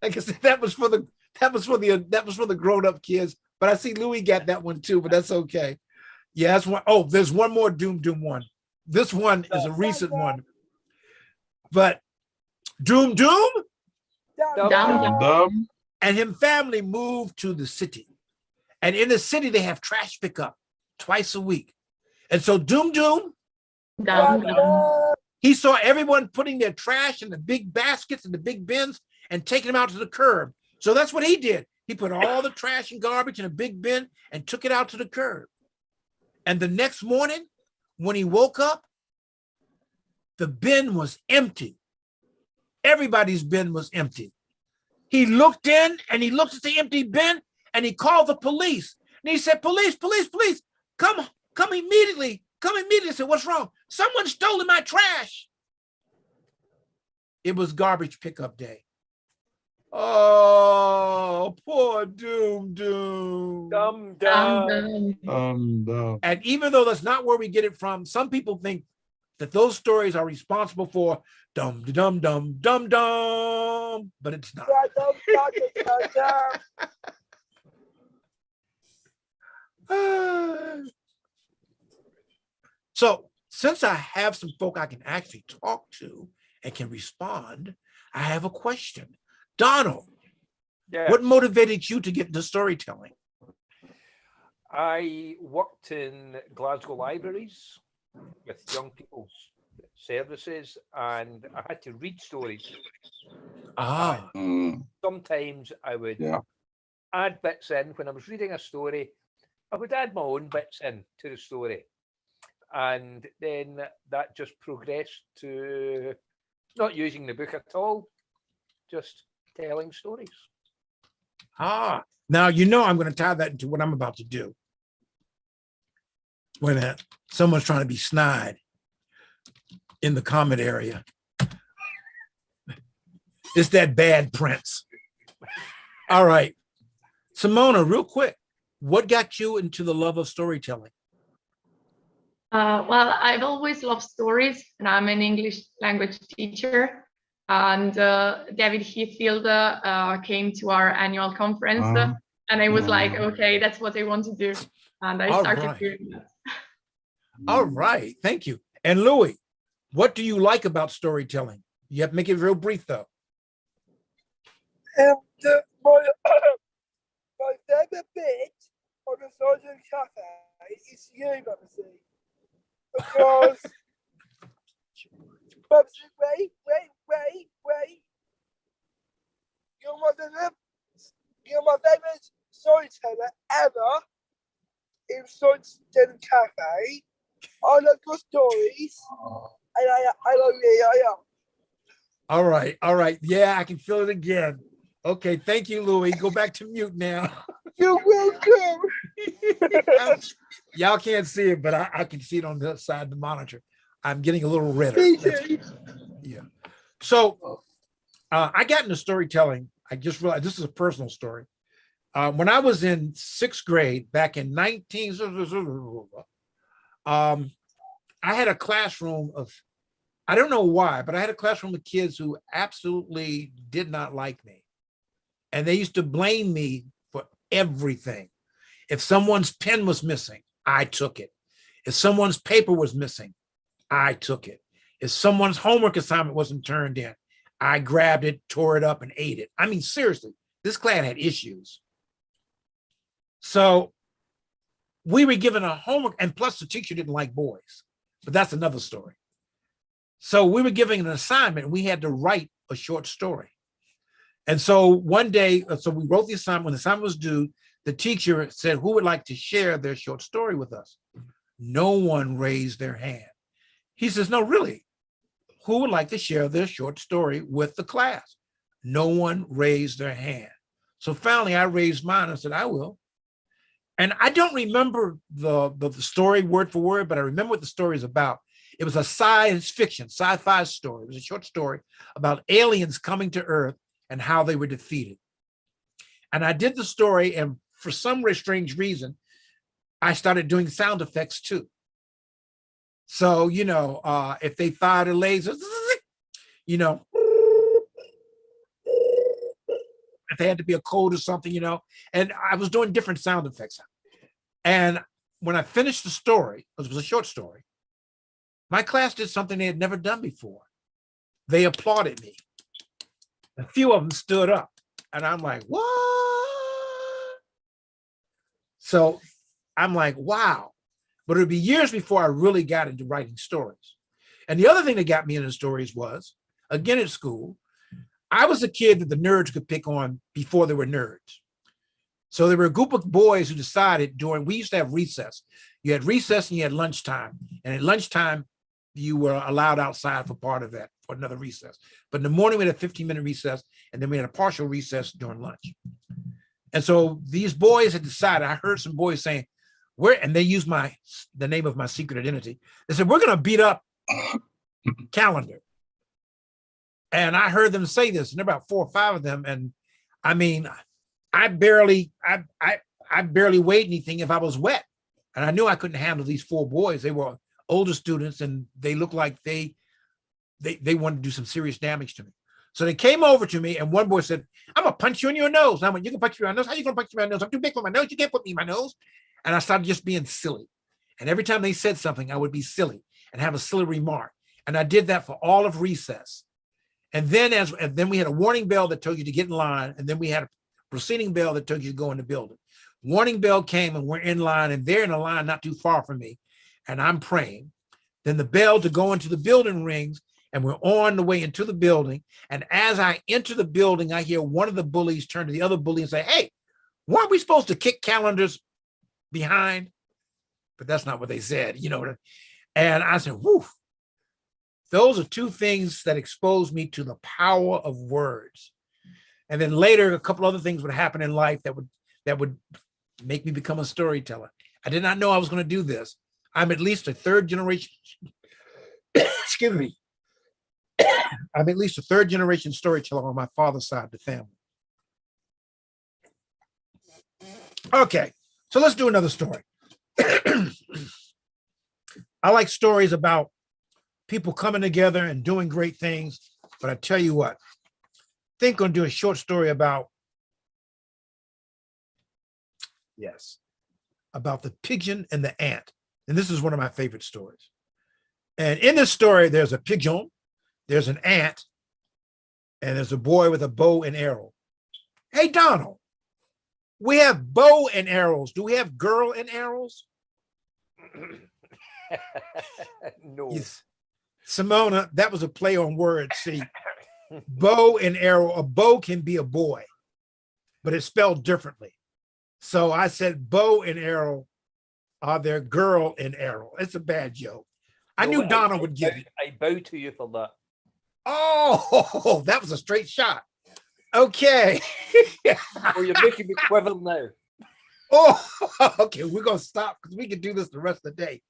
like I said, that was for the grown-up kids. But I see Louis got that one too, but that's okay. Yeah, that's one. Oh, there's one more Doom Doom one. This one is a recent one. But Doom Doom Dum dum. Dum. and him family moved to the city. And in the city, they have trash pickup twice a week. And so Doom Doom, Dum dum. he saw everyone putting their trash in the big baskets and the big bins and taking them out to the curb. So that's what he did. He put all the trash and garbage in a big bin and took it out to the curb. And the next morning, when he woke up, the bin was empty. Everybody's bin was empty. He looked in and he looked at the empty bin and he called the police. And he said, police, police, police, come immediately. Come immediately. I said, what's wrong? Someone stole my trash. It was garbage pickup day. Oh, poor Doom Doom. Dum Dum dum. dum. Dum. And even though that's not where we get it from, some people think that those stories are responsible for dum dum dum dum dum, but it's not. So since I have some folk I can actually talk to and can respond, I have a question. Donald, Yeah. what motivated you to get into storytelling? I worked in Glasgow libraries with young people's services, and I had to read stories. Ah, Sometimes I would Yeah. add bits in when I was reading a story. I would add my own bits in to the story, and then that just progressed to not using the book at all, just telling stories. now you know I'm going to tie that into what I'm about to do. When someone's trying to be snide in the comment area. It's that bad Prince. All right. Simona, real quick, what got you into the love of storytelling? Well, I've always loved stories, and I'm an English language teacher. and David Heathfield came to our annual conference, and I was like, okay, that's what I want to do, and I All started right. doing that. All right. Thank you. And Louis, what do you like about storytelling? You have to make it real brief, though. And my favorite bit on the Sergeant Cafe is you, Mumsy. Because Mumsy, wait. You're my favorite storyteller ever in Sergeant Cafe. I love your stories, and I love you. I am. All right. All right. Yeah, I can feel it again. Okay. Thank you, Louis. Go back to mute now. You're welcome. Y'all can't see it, but I can see it on the other side of the monitor. I'm getting a little redder. Yeah. So I got into storytelling. I just realized this is a personal story. When I was in 6th grade back in 19, I had a classroom of, I don't know why, but I had a classroom of kids who absolutely did not like me. And they used to blame me for everything. If someone's pen was missing, I took it. If someone's paper was missing, I took it. If someone's homework assignment wasn't turned in, I grabbed it, tore it up, and ate it. I mean, seriously, this class had issues. So we were given a homework, and plus the teacher didn't like boys, but that's another story. So we were given an assignment, and we had to write a short story. And so one day, so we wrote the assignment. When the assignment was due, the teacher said, who would like to share their short story with us? No one raised their hand. He says, no, really, who would like to share their short story with the class? No one raised their hand. So finally I raised mine and said, I will. And I don't remember the story word for word, but I remember what the story is about. It was a science fiction, sci-fi story. It was a short story about aliens coming to Earth and how they were defeated. And I did the story, and for some strange reason, I started doing sound effects too. So, you know, if they fired a laser, you know, if they had to be a code or something, you know, and I was doing different sound effects. And when I finished the story, it was a short story, my class did something they had never done before. They applauded me. A few of them stood up, and I'm like, what? So I'm like, wow. But it would be years before I really got into writing stories. And the other thing that got me into stories was, again at school, I was a kid that the nerds could pick on before there were nerds. So there were a group of boys who decided we used to have recess. You had recess and you had lunchtime. And at lunchtime, you were allowed outside for part of that, for another recess. But in the morning, we had a 15-minute recess, and then we had a partial recess during lunch. And so these boys had decided, I heard some boys saying, and they used the name of my secret identity. They said, we're going to beat up Calendar. And I heard them say this, and there were about 4 or 5 of them. And I mean, I barely weighed anything if I was wet. And I knew I couldn't handle these 4 boys. They were older students, and they looked like they wanted to do some serious damage to me. So they came over to me, and one boy said, I'm going to punch you in your nose. I went, you can punch me in my nose? How you going to punch me in my nose? I'm too big for my nose. You can't put me in my nose. And I started just being silly. And every time they said something, I would be silly and have a silly remark. And I did that for all of recess. And then we had a warning bell that told you to get in line. And then we had a proceeding bell that told you to go in the building. Warning bell came, and we're in line, and they're in a line not too far from me. And I'm praying. Then the bell to go into the building rings, and we're on the way into the building. And as I enter the building, I hear one of the bullies turn to the other bully and say, hey, weren't we supposed to kick Calendar's behind? But that's not what they said, you know. And I said, whew. Those are 2 things that exposed me to the power of words. And then later, a couple other things would happen in life that would make me become a storyteller. I did not know I was going to do this. I'm at least a 3rd generation, excuse me. I'm at least a 3rd generation storyteller on my father's side of the family. Okay, so let's do another story. I like stories about people coming together and doing great things. But I tell you what, I think I'm gonna do a short story about, yes, about the pigeon and the ant. And this is one of my favorite stories. And in this story, there's a pigeon, there's an ant, and there's a boy with a bow and arrow. Hey, Donald, we have bow and arrows. Do we have girl and arrows? No. Yes. Simona, that was a play on words. See, bow and arrow, a bow can be a boy, but it's spelled differently. So I said bow and arrow are there girl and arrow. It's a bad joke. I No, knew Donna would get it. I bow to you for that. Oh, that was a straight shot. Okay. Oh, you're making me quiver now. Oh, okay. We're going to stop because we can do this the rest of the day.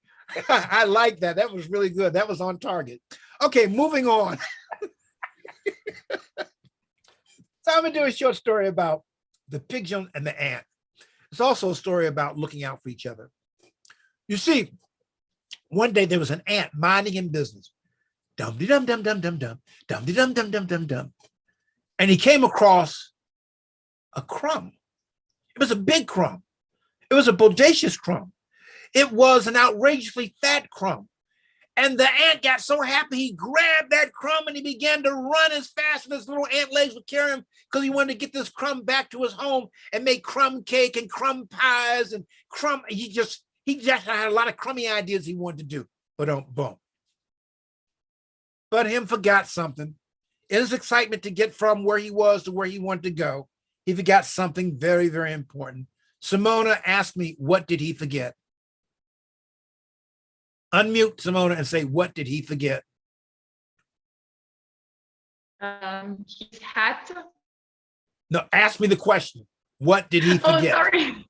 I like that. That was really good. That was on target. Okay, moving on. So I'm going to do a short story about the pigeon and the ant. It's also a story about looking out for each other. You see, one day there was an ant minding his business. Dum-de-dum-dum-dum-dum-dum. Dum-de-dum-dum-dum-dum-dum. And he came across a crumb. It was a big crumb. It was a bodacious crumb. It was an outrageously fat crumb. And the ant got so happy, he grabbed that crumb and he began to run as fast as his little ant legs would carry him because he wanted to get this crumb back to his home and make crumb cake and crumb pies and crumb. He just had a lot of crummy ideas he wanted to do. But boom. But him forgot something. In his excitement to get from where he was to where he wanted to go, he forgot something very, very important. Simona asked me, what did he forget? Unmute Simona and say, what did he forget? His hat. No, ask me the question. What did he forget? Oh, sorry.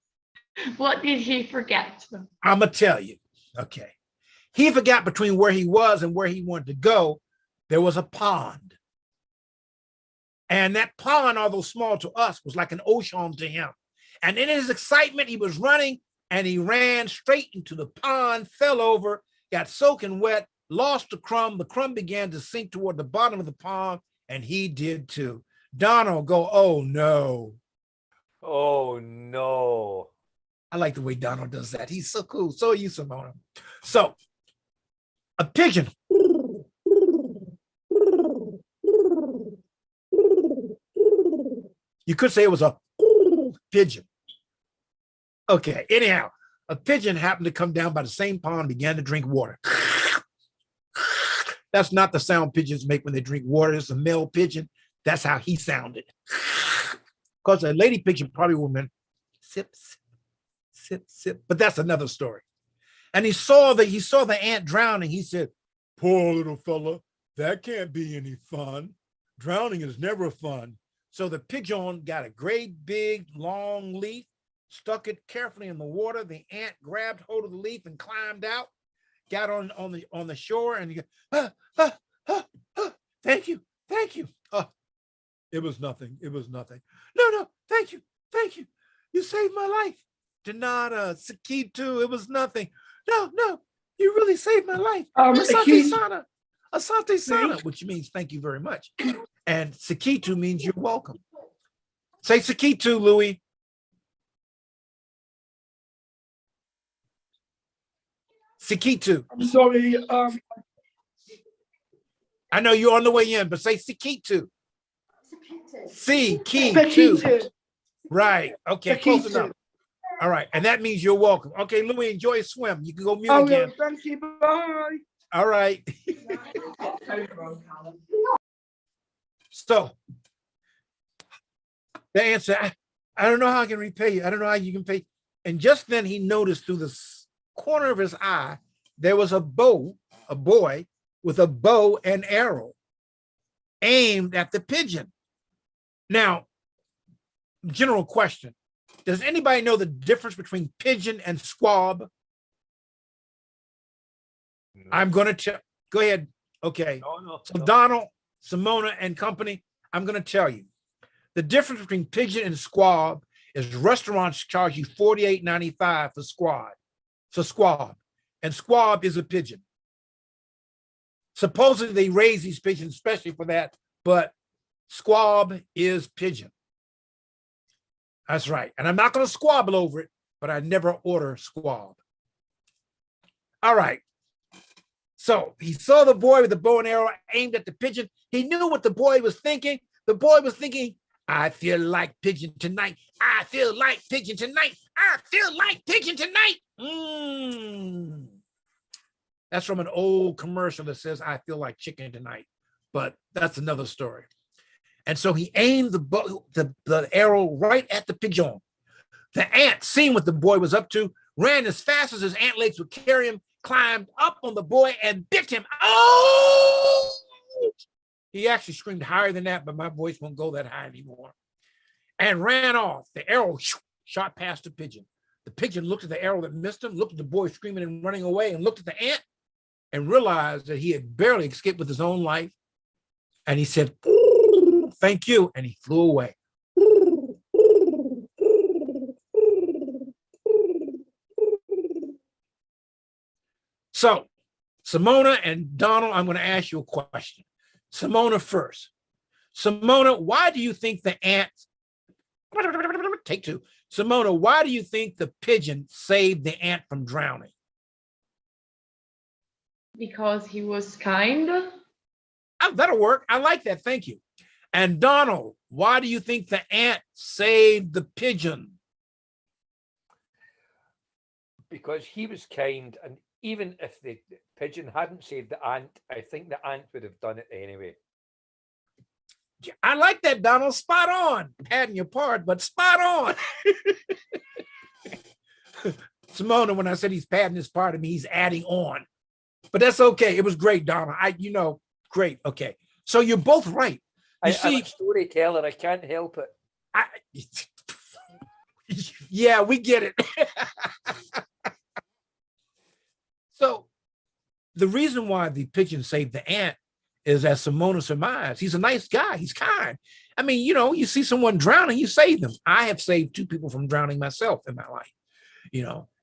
What did he forget? I'm going to tell you. Okay. He forgot between where he was and where he wanted to go, there was a pond. And that pond, although small to us, was like an ocean to him. And in his excitement, he was running and he ran straight into the pond, fell over, got soaking wet, lost the crumb. The crumb began to sink toward the bottom of the pond, and he did too. Donald go, oh no. Oh no. I like the way Donald does that. He's so cool. So are you, Simona. So a pigeon. You could say it was a pigeon. Okay, anyhow, a pigeon happened to come down by the same pond and began to drink water. That's not the sound pigeons make when they drink water. It's a male pigeon. That's how he sounded. Because a lady pigeon probably would have been sip, sip, sip, sip. But that's another story. And he saw the ant drowning. He said, poor little fella, that can't be any fun. Drowning is never fun. So the pigeon got a great big long leaf, stuck it carefully in the water. The ant grabbed hold of the leaf and climbed out, got on the shore, and he goes, thank you. It was nothing. No, thank you. You saved my life. Denada, Sakitu, it was nothing. No, you really saved my life. Asante Sana, which means thank you very much. And Sakitu means you're welcome. Say Sakitu, Louis. Sakitu. I'm sorry. I know you're on the way in, but say Sakitu. Sakitu. Right. Okay, close enough. All right. And that means you're welcome. Okay, Louis, enjoy a swim. You can go mute again. Thank you. Bye. All right. So the answer, I don't know how I can repay you. I don't know how you can pay. And just then he noticed through the corner of his eye, there was a boy with a bow and arrow aimed at the pigeon. Now, general question. Does anybody know the difference between pigeon and squab? I'm going to tell. Go ahead. Okay. So Donald, Simona, and company, I'm going to tell you. The difference between pigeon and squab is restaurants charge you $48.95 for squab. And squab is a pigeon. Supposedly they raise these pigeons, especially for that but squab is pigeon. That's right. And I'm not going to squabble over it, but I never order squab. All right. So he saw the boy with the bow and arrow aimed at the pigeon. He knew what the boy was thinking. The boy was thinking, I feel like pigeon tonight. I feel like pigeon tonight. I feel like pigeon tonight. That's from an old commercial that says, I feel like chicken tonight. But that's another story. And so he aimed the arrow right at the pigeon. The ant, seeing what the boy was up to, ran as fast as his ant legs would carry him, climbed up on the boy and bit him. Oh! He actually screamed higher than that, but my voice won't go that high anymore. And ran off. The arrow shot past the pigeon. The pigeon looked at the arrow that missed him, looked at the boy screaming and running away, and looked at the ant and realized that he had barely escaped with his own life. And he said, thank you. And he flew away. So, Simona and Donald, I'm going to ask you a question. Simona first. Simona, why do you think the ant, take two. Simona, why do you think the pigeon saved the ant from drowning? Because he was kind. Oh, that'll work. I like that. Thank you. And Donald, why do you think the ant saved the pigeon? Because he was kind, and even if the pigeon hadn't saved the ant, I think the ant would have done it anyway. I like that, Donald. Spot on. Adding your part, but spot on. Simona, when I said he's padding his part of me, he's adding on. But that's okay. It was great, Donald. Great. Okay. So you're both right. I'm a storyteller. I can't help it. Yeah, we get it. So the reason why the pigeon saved the ant is, as Simona surmised, he's a nice guy. He's kind. I mean, you see someone drowning, you save them. I have saved 2 people from drowning myself in my life,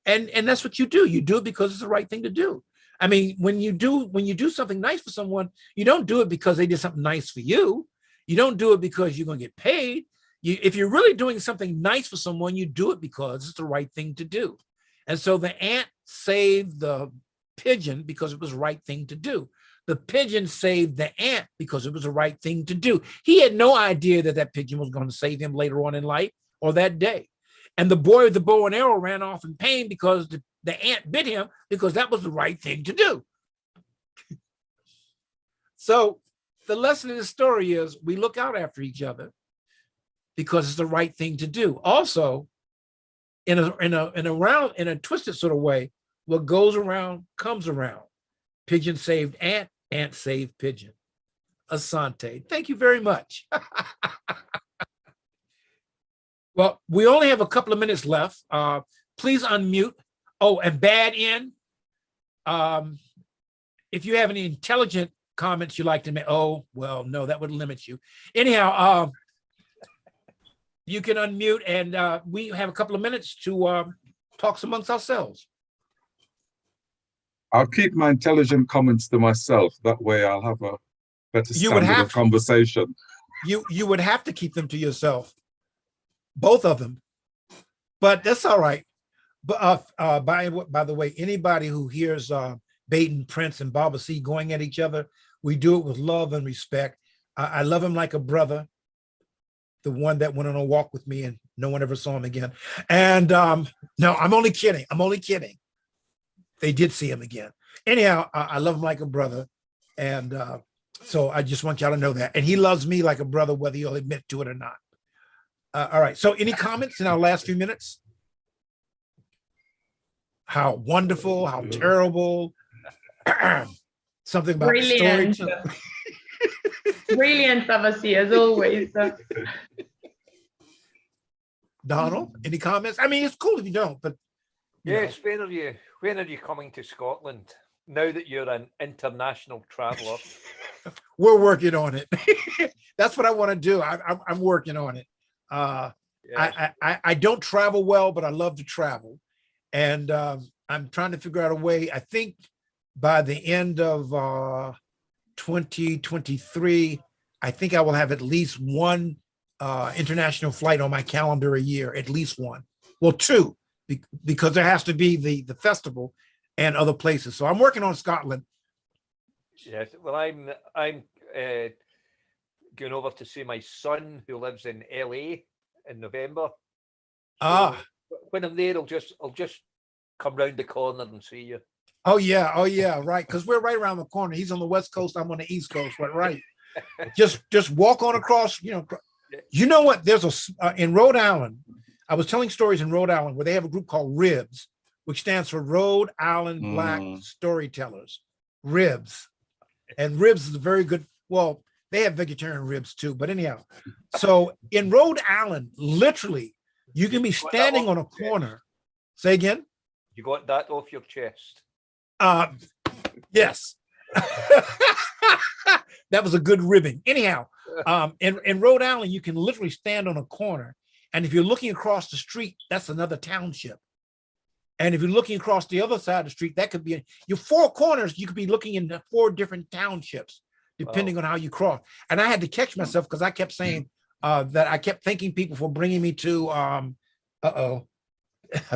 and that's what you do. You do it because it's the right thing to do. I mean, when you do something nice for someone, you don't do it because they did something nice for you. You don't do it because you're going to get paid. If you're really doing something nice for someone, you do it because it's the right thing to do. And so the ant saved the pigeon because it was the right thing to do. The pigeon saved the ant because it was the right thing to do. He had no idea that pigeon was going to save him later on in life or that day. And the boy with the bow and arrow ran off in pain because the ant bit him, because that was the right thing to do. So the lesson in the story is we look out after each other because it's the right thing to do. Also, in a twisted sort of way, what goes around comes around. Pigeon saved ant, ant saved pigeon. Asante. Thank you very much. Well, we only have a couple of minutes left. Please unmute. Oh, and bad in. If you have any intelligent comments you'd like to make, oh, well, no, that would limit you. Anyhow, you can unmute, and we have a couple of minutes to talk amongst ourselves. I'll keep my intelligent comments to myself. That way I'll have a better standard of conversation. You would have to keep them to yourself. Both of them. But that's all right. But by the way, anybody who hears Baden, Prince, and Baba C going at each other, we do it with love and respect. I love him like a brother, the one that went on a walk with me and no one ever saw him again. And no, I'm only kidding. They did see him again. Anyhow, I love him like a brother. And so I just want y'all to know that. And he loves me like a brother, whether he'll admit to it or not. All right. So any comments in our last few minutes? How wonderful, how terrible. Something about brilliant. storage. Brilliant, Savasi, as always. Donald, any comments? I mean, it's cool if you don't, but yes, when are you coming to Scotland? Now that you're an international traveler. We're working on it. That's what I want to do. I'm working on it. Yeah. I don't travel well, but I love to travel. And I'm trying to figure out a way. I think by the end of 2023, I think I will have at least one international flight on my calendar a year, at least one. Well, two, because there has to be the festival and other places. So I'm working on Scotland. Yes. Well, I'm going over to see my son who lives in LA in November. So when I'm there, I'll just come round the corner and see you. Oh yeah, right. Because we're right around the corner. He's on the West Coast, I'm on the East Coast, but right. just walk on across, you know. You know what? There's in Rhode Island, I was telling stories in Rhode Island where they have a group called RIBS, which stands for Rhode Island Black Storytellers. RIBS. And RIBS is a very good, well, they have vegetarian ribs too, but anyhow. So in Rhode Island, literally, you can be standing on a corner. Say again? You got that off your chest. Yes. That was a good ribbing. Anyhow, in Rhode Island, you can literally stand on a corner. And if you're looking across the street, that's another township. And if you're looking across the other side of the street, that could be your four corners. You could be looking in 4 different townships, depending on how you cross. And I had to catch myself because I kept saying that I kept thanking people for bringing me to, I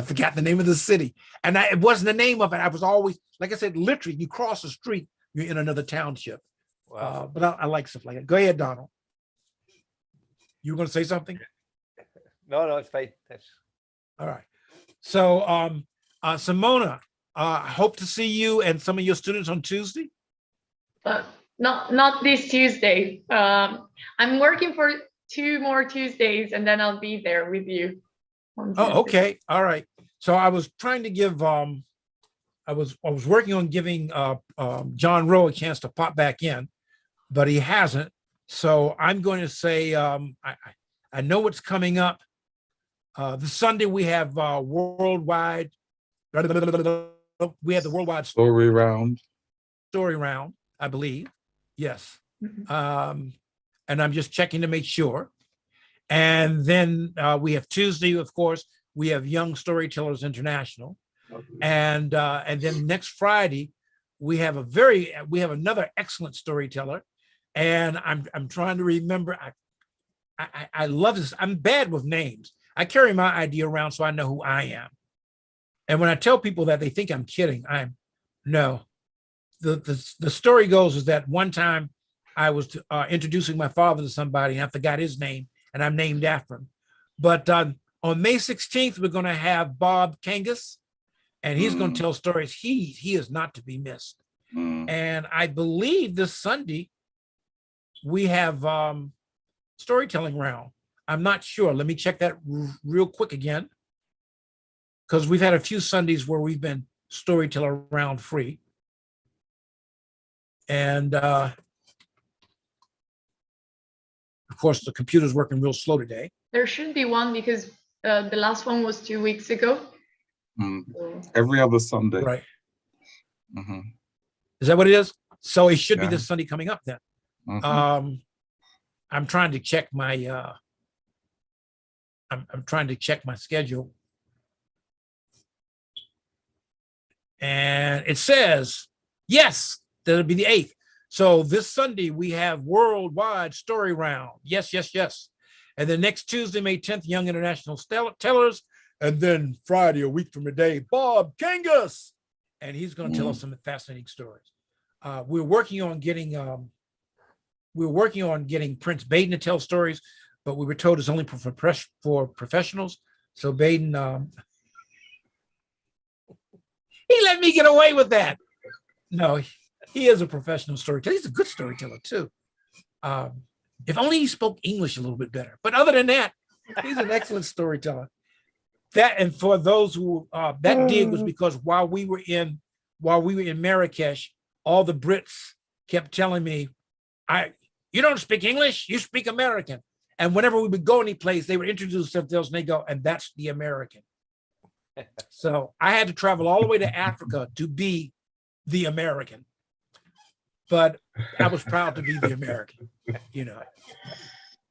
forgot the name of the city. And it wasn't the name of it. I was always, like I said, literally, you cross the street, you're in another township. Wow. But I like stuff like that. Go ahead, Donald. You were going to say something? No, it's fine. That's all right. So, Simona, hope to see you and some of your students on Tuesday. Not this Tuesday. I'm working for 2 more Tuesdays, and then I'll be there with you. Oh, okay. All right. So I was trying to give I was working on giving John Rowe a chance to pop back in, but he hasn't. So I'm going to say I know what's coming up. This Sunday we have worldwide. We have the worldwide story round. Story round, I believe. Yes. And I'm just checking to make sure. And then we have Tuesday, of course, we have Young Storytellers International. And then next Friday, we have another excellent storyteller. And I'm trying to remember. I love this. I'm bad with names. I carry my idea around so I know who I am. And when I tell people that, they think I'm kidding. No. The story goes is that one time I was introducing my father to somebody and I forgot his name, and I'm named after him. But on May 16th, we're going to have Bob Kangas, and he's going to tell stories. He is not to be missed. And I believe this Sunday we have storytelling round. I'm not sure. Let me check that real quick again, because we've had a few Sundays where we've been storyteller round free. And of course, the computer's working real slow today. There should be one because the last one was 2 weeks ago. Every other Sunday. Right. Is that what it is? So it should be this Sunday coming up then. I'm trying to check my I'm trying to check my schedule. And it says, yes, that'll be the 8th. So this Sunday we have worldwide story round. Yes. And then next Tuesday, May 10th, Young International Tellers. And then Friday, a week from today, Bob Kangas. And he's going to tell us some fascinating stories. We're working on getting Prince Baden to tell stories, but we were told it's only for professionals. So Baden, he let me get away with that. No, he is a professional storyteller. He's a good storyteller too. If only he spoke English a little bit better. But other than that, he's an excellent storyteller. And for those who that dig was because while we were in Marrakesh, all the Brits kept telling me, you don't speak English, you speak American. And whenever we would go any place, they would introduce themselves and they go, and that's the American. So I had to travel all the way to Africa to be the American. But I was proud to be the American, you know.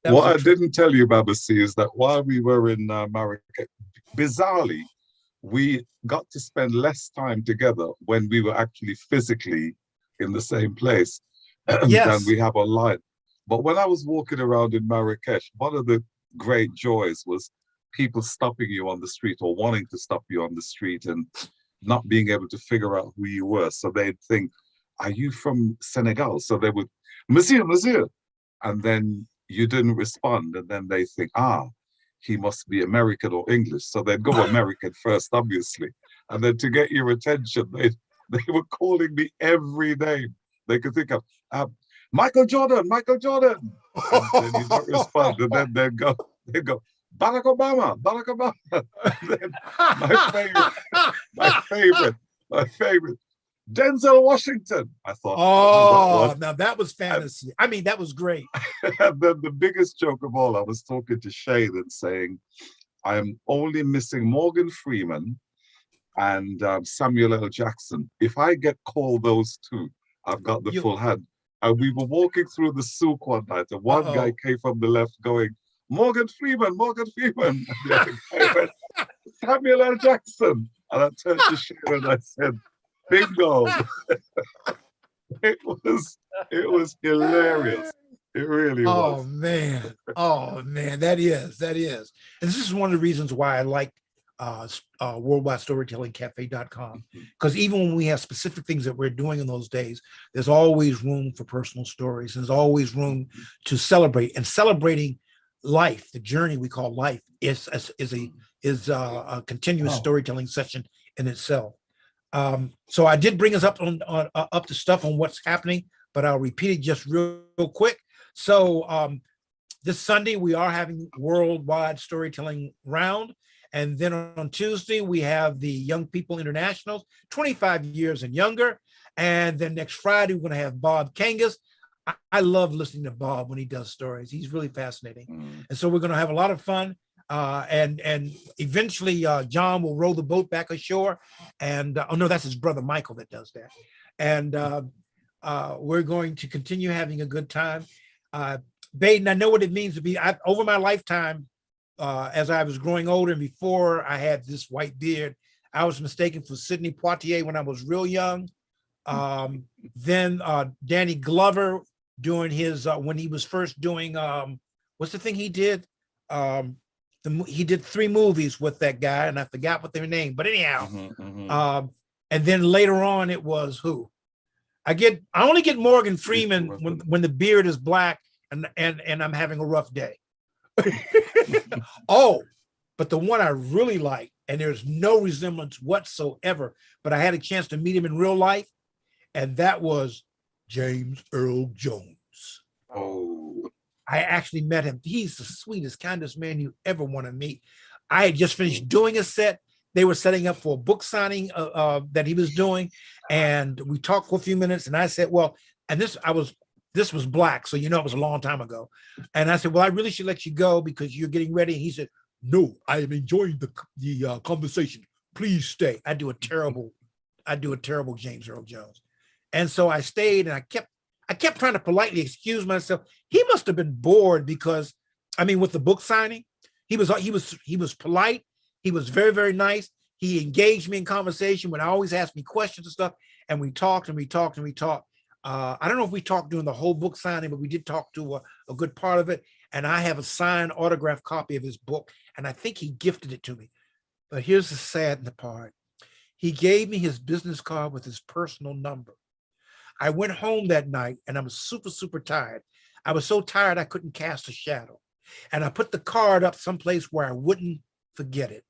What I didn't tell you, Babasi, is that while we were in Marrakesh, bizarrely, we got to spend less time together when we were actually physically in the same place than we have online. But when I was walking around in Marrakesh, one of the great joys was people stopping you on the street or wanting to stop you on the street and not being able to figure out who you were. So they'd think, are you from Senegal? So they would, Monsieur, Monsieur. And then you didn't respond. And then they think, he must be American or English. So they'd go American first, obviously. And then to get your attention, they were calling me every name they could think of. Michael Jordan, Michael Jordan. And then you don't respond. And then they'd go, Barack Obama, Barack Obama. And then my favorite, Denzel Washington. I thought, now that was fantasy. I mean, that was great. And then the biggest joke of all, I was talking to Shane and saying, I'm only missing Morgan Freeman and Samuel L. Jackson. If I get called those two, I've got the full hand. And we were walking through the souk one night, and one guy came from the left going, Morgan Freeman, Morgan Freeman. And the other guy went, Samuel L. Jackson. And I turned to Shane and I said, bingo. It was hilarious. It really was. Oh man, that is. And this is one of the reasons why I like Worldwide Storytelling Cafe.com, because even when we have specific things that we're doing in those days, there's always room for personal stories. There's always room to celebrate, and celebrating life, the journey we call life, is a continuous storytelling session in itself. So I did bring us up to stuff on what's happening, but I'll repeat it just real quick. So this Sunday we are having Worldwide Storytelling Round. And then on Tuesday, we have the Young People Internationals, 25 years and younger. And then next Friday, we're going to have Bob Kangas. I love listening to Bob when he does stories. He's really fascinating. And so we're going to have a lot of fun. And eventually, John will row the boat back ashore. And oh, no, that's his brother, Michael, that does that. And we're going to continue having a good time. Baden, I know what it means to be, over my lifetime, as I was growing older and before I had this white beard, I was mistaken for Sidney Poitier when I was real young. Then Danny Glover doing his, when he was first doing, what's the thing he did? He did 3 movies with that guy and I forgot what their name, but anyhow. And then later on it was who? I only get Morgan Freeman when the beard is black and I'm having a rough day. But the one I really like, and there's no resemblance whatsoever, but I had a chance to meet him in real life, and that was James Earl Jones. I actually met him. He's the sweetest, kindest man you ever want to meet. I had just finished doing a set. They were setting up for a book signing that he was doing, and we talked for a few minutes, and I said, well, and this was black, so it was a long time ago. And I said, well, I really should let you go because you're getting ready. And he said, no, I am enjoying the conversation. Please stay. I do a terrible James Earl Jones. And so I stayed, and I kept trying to politely excuse myself. He must have been bored because, with the book signing, he was polite. He was very, very nice. He engaged me in conversation, would always ask me questions and stuff. And we talked and we talked and we talked. I don't know if we talked during the whole book signing, but we did talk to a good part of it. And I have a signed autographed copy of his book, and I think he gifted it to me. But here's the sad part. He gave me his business card with his personal number. I went home that night, and I was super, super tired. I was so tired I couldn't cast a shadow. And I put the card up someplace where I wouldn't forget it.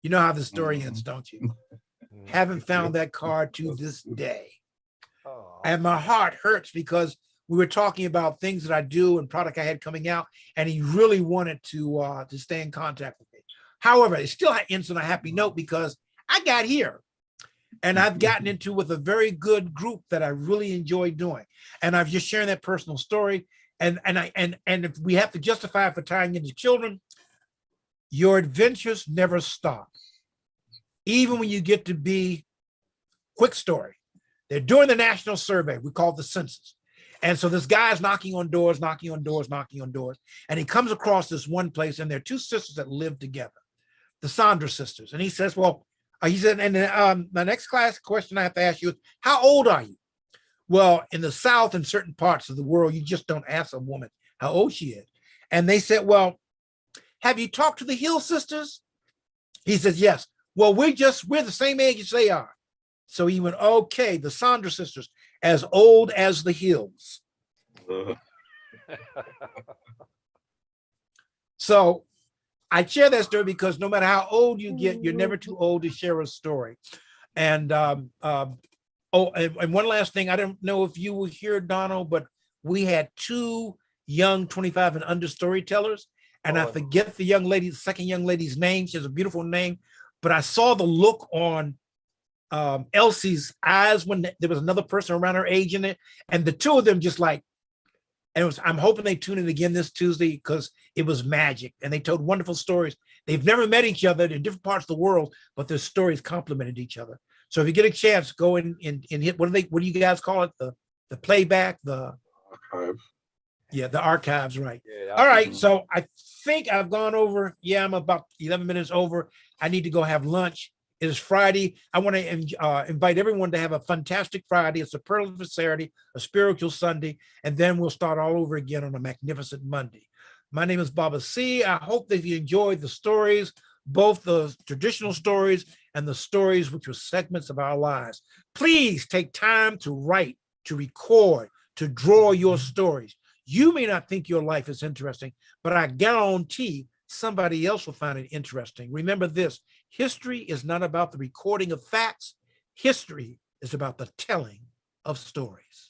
You know how the story ends, don't you? Haven't found that card to this day. And my heart hurts because we were talking about things that I do and product I had coming out, and he really wanted to stay in contact with me. However, it still ends on a happy note because I got here, and I've gotten into with a very good group that I really enjoy doing, and I've just sharing that personal story. And if we have to justify it for tying into children, your adventures never stop, even when you get to be. Quick story. They're doing the national survey. We call it the census. And so this guy's knocking on doors. And he comes across this one place, and there are 2 sisters that live together, the Sandra sisters. And he says, my next class question I have to ask you is, how old are you? Well, in the South and certain parts of the world, you just don't ask a woman how old she is. And they said, well, have you talked to the Hill sisters? He says, yes. Well, we're the same age as they are. So he went, okay, the Sandra sisters, as old as the Hills. So I share that story because no matter how old you get, you're never too old to share a story. And and one last thing, I don't know if you were here, Donald, but we had 2 young 25 and under storytellers. And I forget the young lady, the second young lady's name. She has a beautiful name, but I saw the look on Elsie's eyes when there was another person around her age in it. And the 2 of them just like, and I'm hoping they tune in again this Tuesday because it was magic. And they told wonderful stories. They've never met each other in different parts of the world, but their stories complemented each other. So if you get a chance, go in and hit, what do you guys call it? The playback, the Archive. Yeah, the archives, right. Yeah, All right, so I think I've gone over. Yeah, I'm about 11 minutes over. I need to go have lunch. It is Friday. I want to invite everyone to have a fantastic Friday, a superlative Saturday, a spiritual Sunday, and then we'll start all over again on a magnificent Monday. My name is Baba C. I hope that you enjoyed the stories, both the traditional stories and the stories which were segments of our lives. Please take time to write, to record, to draw your stories. You may not think your life is interesting, but I guarantee somebody else will find it interesting. Remember this, history is not about the recording of facts. History is about the telling of stories.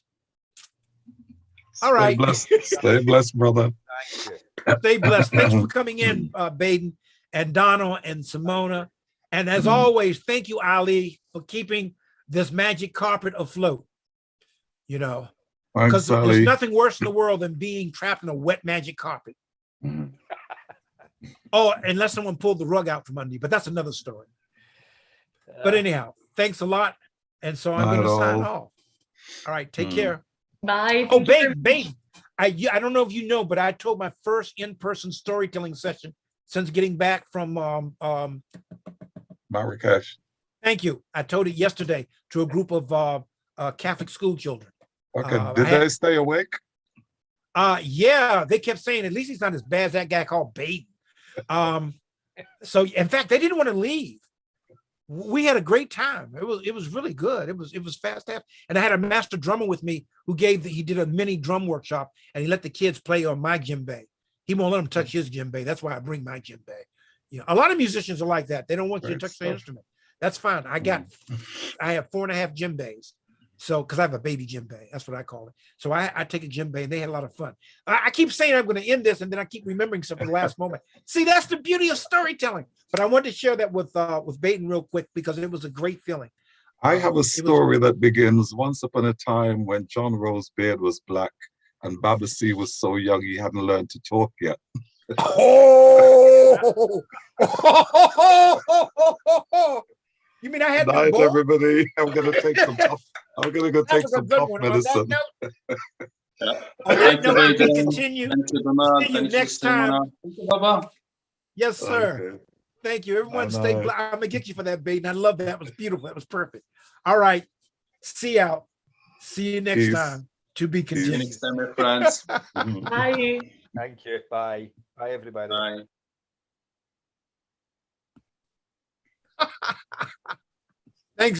All right. Stay blessed, brother. Thank you. Stay blessed. Thanks for coming in, Baden and Donald and Simona. And as always, thank you, Ali, for keeping this magic carpet afloat. You know, because there's nothing worse in the world than being trapped in a wet magic carpet. Oh, unless someone pulled the rug out from under you, but that's another story. But anyhow, thanks a lot. And so I'm going to sign off. All right, take care. Bye. Oh, Baden, I don't know if you know, but I told my first in-person storytelling session since getting back from Marrakesh. Thank you. I told it yesterday to a group of Catholic school children. Okay, did they stay awake? Yeah, they kept saying, at least he's not as bad as that guy called Baden. So in fact, they didn't want to leave. We had a great time. It was really good. It was fast. And I had a master drummer with me who he did a mini drum workshop and he let the kids play on my djembe. He won't let them touch his djembe. That's why I bring my djembe. You know, a lot of musicians are like that. They don't want you to touch their instrument. That's fine. I have 4.5 djembes. So, because I have a baby djembe, that's what I call it. So I take a djembe and they had a lot of fun. I keep saying I'm going to end this and then I keep remembering something at the last moment. See, that's the beauty of storytelling. But I wanted to share that with Baden real quick because it was a great feeling. I have a story that begins once upon a time when John Rowe's beard was black and Baba C was so young he hadn't learned to talk yet. Oh! You mean I had Night, everybody. I'm gonna take some tough. I'm gonna go take some tough medicine. On that note, we can continue. See you next time. Thank you, Baba. Yes, sir. Okay. Thank you. Everyone stay blessed. I'm gonna get you for that, Baden. I love that. That was beautiful. That was perfect. All right. See you out. See you next time. To be See you continued. next time, my friends. Bye. Thank you. Bye. Bye, everybody. Bye.